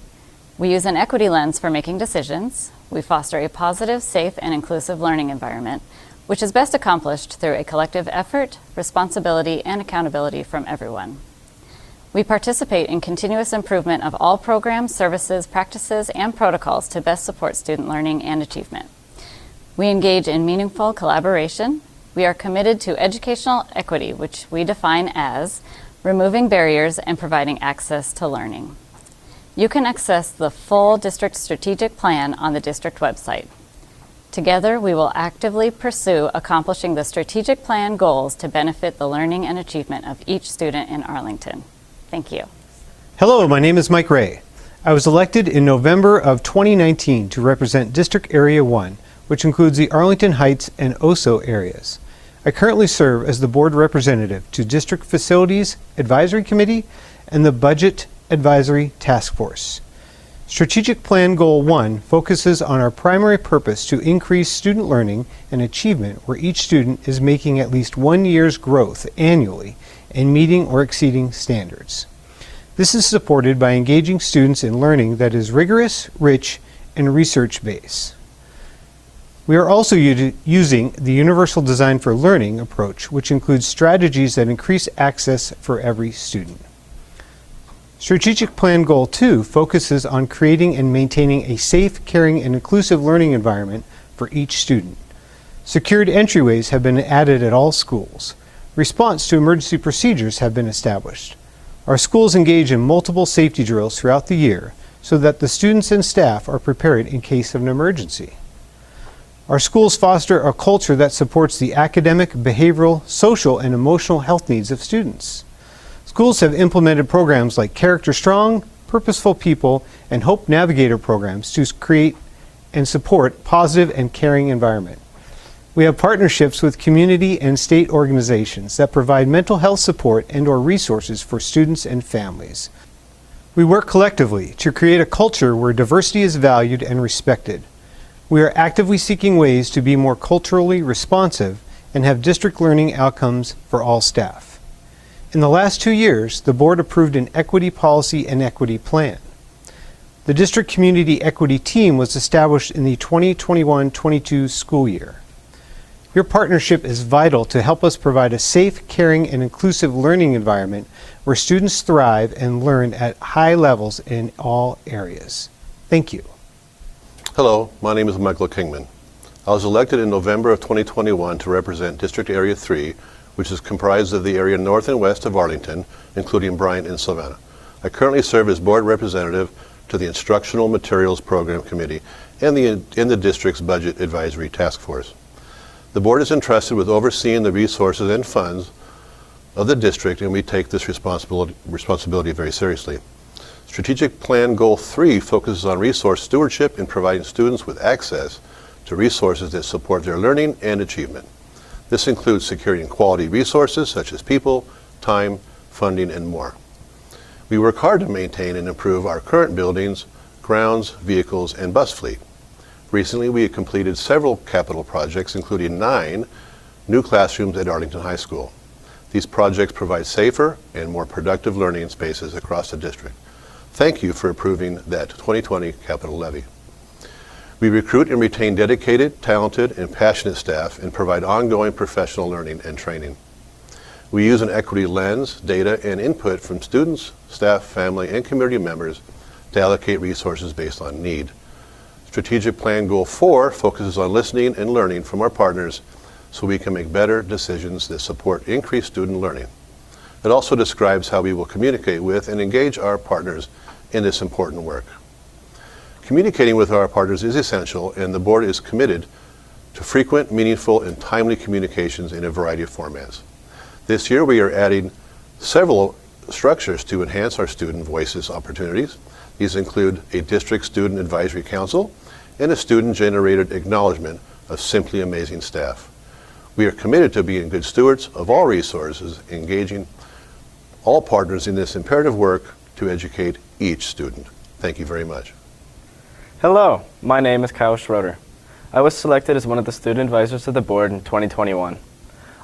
Speaker 5: We use an equity lens for making decisions. We foster a positive, safe, and inclusive learning environment, which is best accomplished through a collective effort, responsibility, and accountability from everyone. We participate in continuous improvement of all programs, services, practices, and protocols to best support student learning and achievement. We engage in meaningful collaboration. We are committed to educational equity, which we define as removing barriers and providing access to learning. You can access the full district strategic plan on the district website. Together, we will actively pursue accomplishing the strategic plan goals to benefit the learning and achievement of each student in Arlington. Thank you.
Speaker 4: Hello, my name is Mike Ray. I was elected in November of 2019 to represent District Area 1, which includes the Arlington Heights and Oso areas. I currently serve as the board representative to District Facilities Advisory Committee and the Budget Advisory Task Force. Strategic Plan Goal 1 focuses on our primary purpose to increase student learning and achievement where each student is making at least 1 year's growth annually and meeting or exceeding standards. This is supported by engaging students in learning that is rigorous, rich, and research-based. We are also using the Universal Design for Learning approach, which includes strategies that increase access for every student. Strategic Plan Goal 2 focuses on creating and maintaining a safe, caring, and inclusive learning environment for each student. Secured entryways have been added at all schools. Response to emergency procedures have been established. Our schools engage in multiple safety drills throughout the year so that the students and staff are prepared in case of an emergency. Our schools foster a culture that supports the academic, behavioral, social, and emotional health needs of students. Schools have implemented programs like Character Strong, Purposeful People, and Hope Navigator programs to create and support positive and caring environment. We have partnerships with community and state organizations that provide mental health support and/or resources for students and families. We work collectively to create a culture where diversity is valued and respected. We are actively seeking ways to be more culturally responsive and have district learning outcomes for all staff. In the last 2 years, the board approved an equity policy and equity plan. The district community equity team was established in the 2021-22 school year. Your partnership is vital to help us provide a safe, caring, and inclusive learning environment where students thrive and learn at high levels in all areas. Thank you.
Speaker 19: Hello, my name is Michael Kingman. I was elected in November of 2021 to represent District Area 3, which is comprised of the area north and west of Arlington, including Bryant and Savannah. I currently serve as board representative to the Instructional Materials Program Committee and in the district's Budget Advisory Task Force. The board is entrusted with overseeing the resources and funds of the district, and we take this responsibility very seriously. Strategic Plan Goal 3 focuses on resource stewardship and providing students with access to resources that support their learning and achievement. This includes securing quality resources such as people, time, funding, and more. We work hard to maintain and improve our current buildings, grounds, vehicles, and bus fleet. Recently, we have completed several capital projects, including 9 new classrooms at Arlington High School. These projects provide safer and more productive learning spaces across the district. Thank you for approving that 2020 capital levy. We recruit and retain dedicated, talented, and passionate staff and provide ongoing professional learning and training. We use an equity lens, data, and input from students, staff, family, and community members to allocate resources based on need. Strategic Plan Goal 4 focuses on listening and learning from our partners so we can make better decisions that support increased student learning. It also describes how we will communicate with and engage our partners in this important work. Communicating with our partners is essential, and the board is committed to frequent, meaningful, and timely communications in a variety of formats. This year, we are adding several structures to enhance our student voices opportunities. These include a district student advisory council and a student-generated acknowledgement of simply amazing staff. We are committed to being good stewards of all resources, engaging all partners in this imperative work to educate each student. Thank you very much.
Speaker 14: Hello, my name is Kyle Schroeder. I was selected as one of the student advisors to the board in 2021.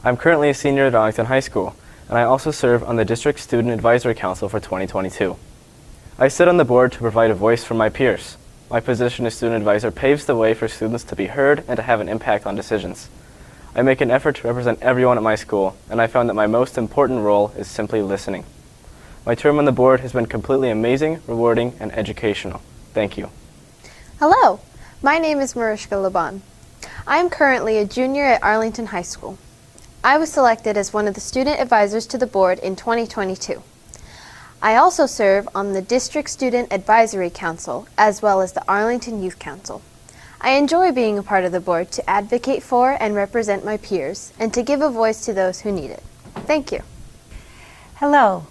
Speaker 14: I'm currently a senior at Arlington High School, and I also serve on the District Student Advisory Council for 2022. I sit on the board to provide a voice for my peers. My position as student advisor paves the way for students to be heard and to have an impact on decisions. I make an effort to represent everyone at my school, and I found that my most important role is simply listening. My term on the board has been completely amazing, rewarding, and educational. Thank you.
Speaker 7: Hello, my name is Mariska Laban. I am currently a junior at Arlington High School. I was selected as one of the student advisors to the board in 2022. I also serve on the District Student Advisory Council as well as the Arlington Youth Council. I enjoy being a part of the board to advocate for and represent my peers and to give a voice to those who need it. Thank you.
Speaker 12: Hello,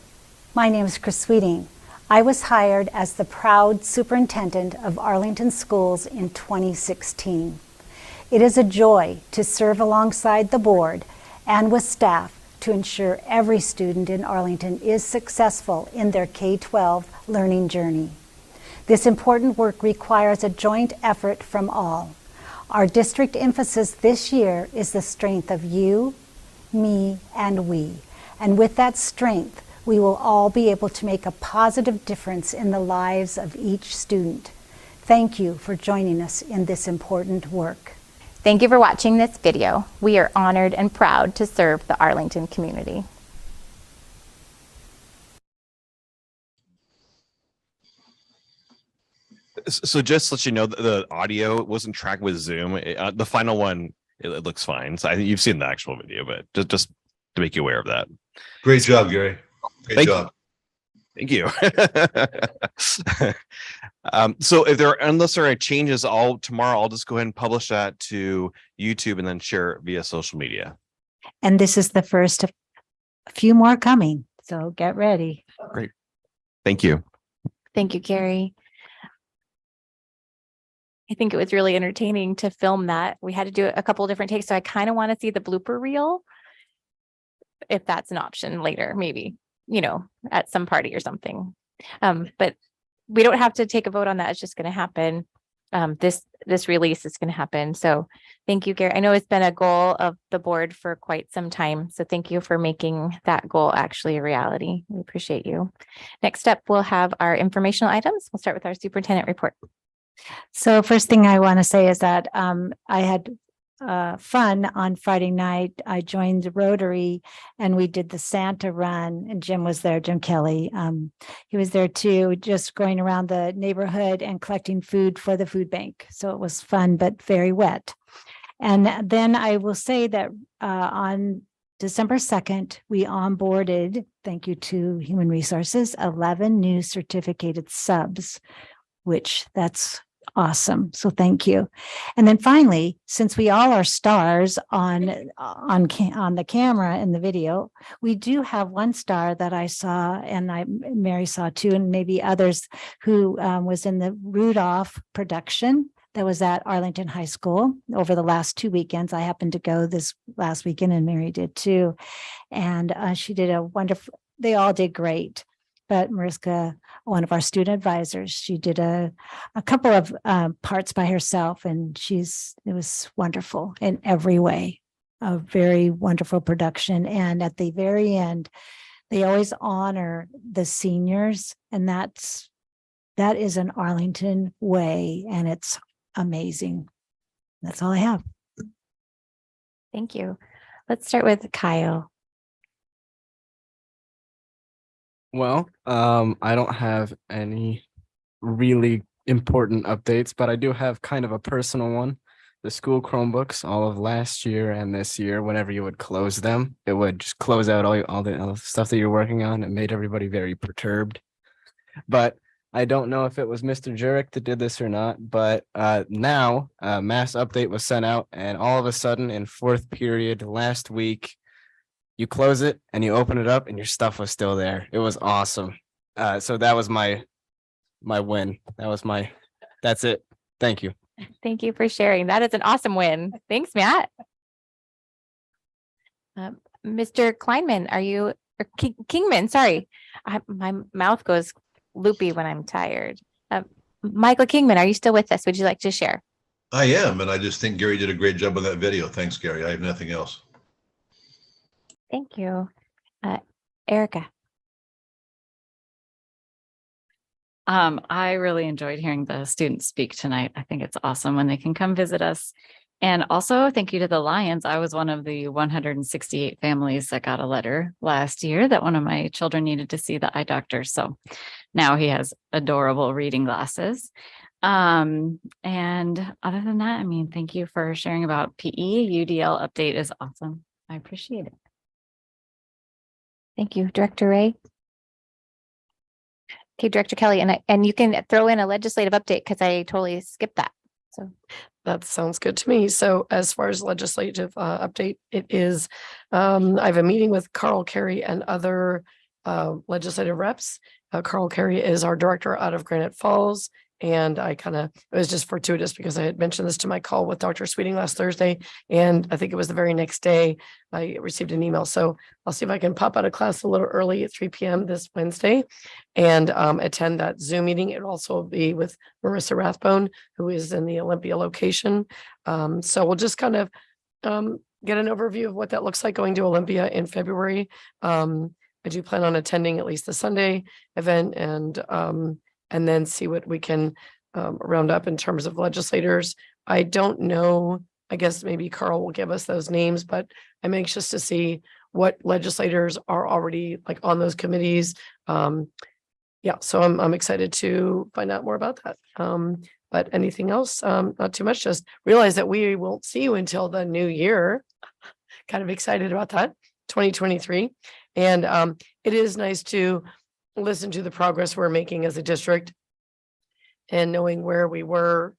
Speaker 12: my name is Chris Sweeting. I was hired as the proud superintendent of Arlington Schools in 2016. It is a joy to serve alongside the board and with staff to ensure every student in Arlington is successful in their K-12 learning journey. This important work requires a joint effort from all. Our district emphasis this year is the strength of you, me, and we. And with that strength, we will all be able to make a positive difference in the lives of each student. Thank you for joining us in this important work.
Speaker 1: Thank you for watching this video. We are honored and proud to serve the Arlington community.
Speaker 10: So just to let you know, the audio wasn't tracked with Zoom. The final one, it looks fine. So I think you've seen the actual video, but just to make you aware of that.
Speaker 23: Great job, Gary. Great job.
Speaker 10: Thank you. So unless there are changes, tomorrow I'll just go ahead and publish that to YouTube and then share it via social media.
Speaker 2: And this is the first of a few more coming, so get ready.
Speaker 10: Great. Thank you.
Speaker 1: Thank you, Gary. I think it was really entertaining to film that. We had to do a couple of different takes, so I kind of want to see the blooper reel, if that's an option later, maybe, at some party or something. But we don't have to take a vote on that. It's just going to happen. This release is going to happen. So thank you, Gary. I know it's been a goal of the board for quite some time. So thank you for making that goal actually a reality. We appreciate you. Next up, we'll have our informational items. We'll start with our superintendent report.
Speaker 2: So first thing I want to say is that I had fun on Friday night. I joined the Rotary and we did the Santa run, and Jim was there, Jim Kelly. He was there too, just going around the neighborhood and collecting food for the food bank. So it was fun, but very wet. And then I will say that on December 2nd, we onboarded, thank you to Human Resources, 11 new certificated subs, which that's awesome. So thank you. And then finally, since we all are stars on the camera in the video, we do have one star that I saw, and Mary saw too, and maybe others, who was in the Rudolph production that was at Arlington High School over the last 2 weekends. I happened to go this last weekend, and Mary did too. And she did a wonderful, they all did great. But Mariska, one of our student advisors, she did a couple of parts by herself, and it was wonderful in every way. A very wonderful production. And at the very end, they always honor the seniors, and that is an Arlington way, and it's amazing. That's all I have.
Speaker 1: Thank you. Let's start with Kyle.
Speaker 24: Well, I don't have any really important updates, but I do have kind of a personal one. The school Chromebooks, all of last year and this year, whenever you would close them, it would just close out all the stuff that you're working on. It made everybody very perturbed. But I don't know if it was Mr. Jurek that did this or not, but now a mass update was sent out, and all of a sudden in fourth period last week, you close it and you open it up and your stuff was still there. It was awesome. So that was my win. That's it. Thank you.
Speaker 1: Thank you for sharing. That is an awesome win. Thanks, Matt. Mr. Kleinman, Kingman, sorry. My mouth goes loopy when I'm tired. Michael Kingman, are you still with us? Would you like to share?
Speaker 23: I am, and I just think Gary did a great job with that video. Thanks, Gary. I have nothing else.
Speaker 1: Thank you. Erica.
Speaker 5: I really enjoyed hearing the students speak tonight. I think it's awesome when they can come visit us. And also thank you to the Lions. I was one of the 168 families that got a letter last year that one of my children needed to see the eye doctor. So now he has adorable reading glasses. And other than that, thank you for sharing about PE. UDL update is awesome. I appreciate it.
Speaker 1: Thank you, Director Ray. Okay, Director Kelly, and you can throw in a legislative update because I totally skipped that. So
Speaker 13: That sounds good to me. So as far as legislative update, it is, I have a meeting with Carl Carey and other legislative reps. Carl Carey is our director out of Granite Falls. And it was just fortuitous because I had mentioned this to my call with Dr. Sweeting last Thursday. And I think it was the very next day I received an email. So I'll see if I can pop out of class a little early at 3 p.m. this Wednesday and attend that Zoom meeting. It'll also be with Marissa Rathbone, who is in the Olympia location. So we'll just kind of get an overview of what that looks like going to Olympia in February. I do plan on attending at least the Sunday event and then see what we can round up in terms of legislators. I don't know, I guess maybe Carl will give us those names, but I'm anxious to see what legislators are already like on those committees. Yeah, so I'm excited to find out more about that. But anything else? Not too much, just realize that we won't see you until the new year. Kind of excited about that, 2023. And it is nice to listen to the progress we're making as a district and knowing where we were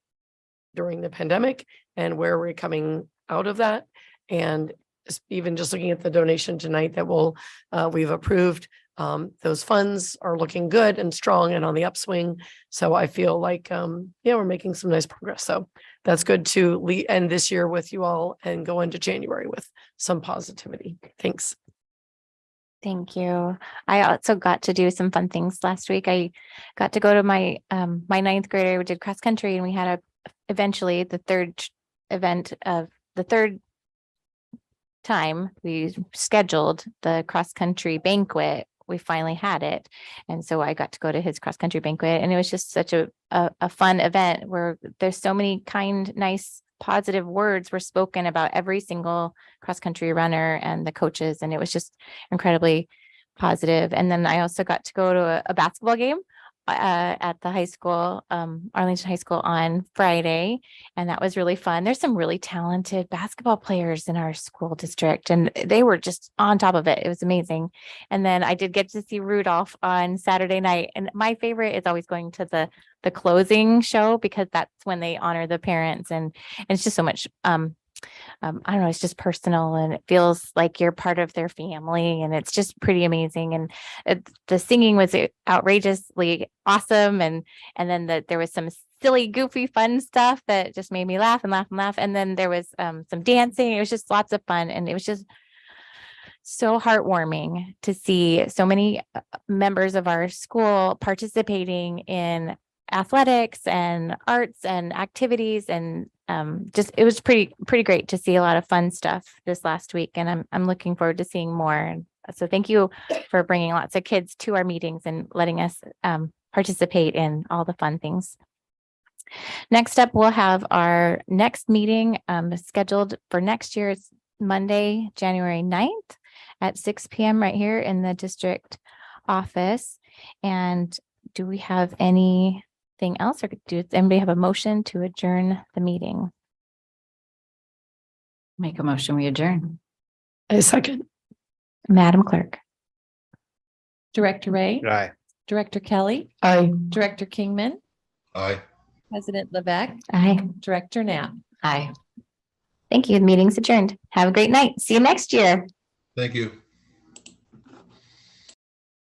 Speaker 13: during the pandemic and where we're coming out of that. And even just looking at the donation tonight that we've approved, those funds are looking good and strong and on the upswing. So I feel like, we're making some nice progress. So that's good to end this year with you all and go into January with some positivity. Thanks.
Speaker 1: thank you. I also got to do some fun things last week. I got to go to my my ninth grader. We did cross country, and we had eventually the third time we scheduled the cross country banquet. We finally had it, and so I got to go to his cross country banquet, and it was just such a fun event where there's so many kind, nice, positive words were spoken about every single cross country runner and the coaches, and it was just incredibly positive. And then I also got to go to a basketball game at the high school, Arlington High School, on Friday, and that was really fun. There's some really talented basketball players in our school district, and they were just on top of it. It was amazing. And then I did get to see Rudolph on Saturday night, and my favorite is always going to the closing show because that's when they honor the parents, and it's just so much I don't know, it's just personal, and it feels like you're part of their family, and it's just pretty amazing. And the singing was outrageously awesome. And then there was some silly, goofy, fun stuff that just made me laugh and laugh and laugh. And then there was some dancing. It was just lots of fun. And it was just so heartwarming to see so many members of our school participating in athletics and arts and activities, and just it was pretty great to see a lot of fun stuff this last week, and I'm looking forward to seeing more. And so thank you for bringing lots of kids to our meetings and letting us participate in all the fun things. Next up, we'll have our next meeting scheduled for next year. It's Monday, January 9th at 6 p.m. right here in the district office. And do we have anything else, or does anybody have a motion to adjourn the meeting?
Speaker 5: Make a motion, we adjourn.
Speaker 13: A second.
Speaker 1: Madam Clerk.
Speaker 18: Director Ray,
Speaker 4: Aye.
Speaker 18: Director Kelly,
Speaker 13: Aye.
Speaker 18: Director Kingman,
Speaker 23: Aye.
Speaker 18: President Levesque,
Speaker 1: Aye.
Speaker 18: Director Knapp.
Speaker 5: Aye.
Speaker 1: Thank you. The meeting's adjourned. Have a great night. See you next year.
Speaker 23: Thank you.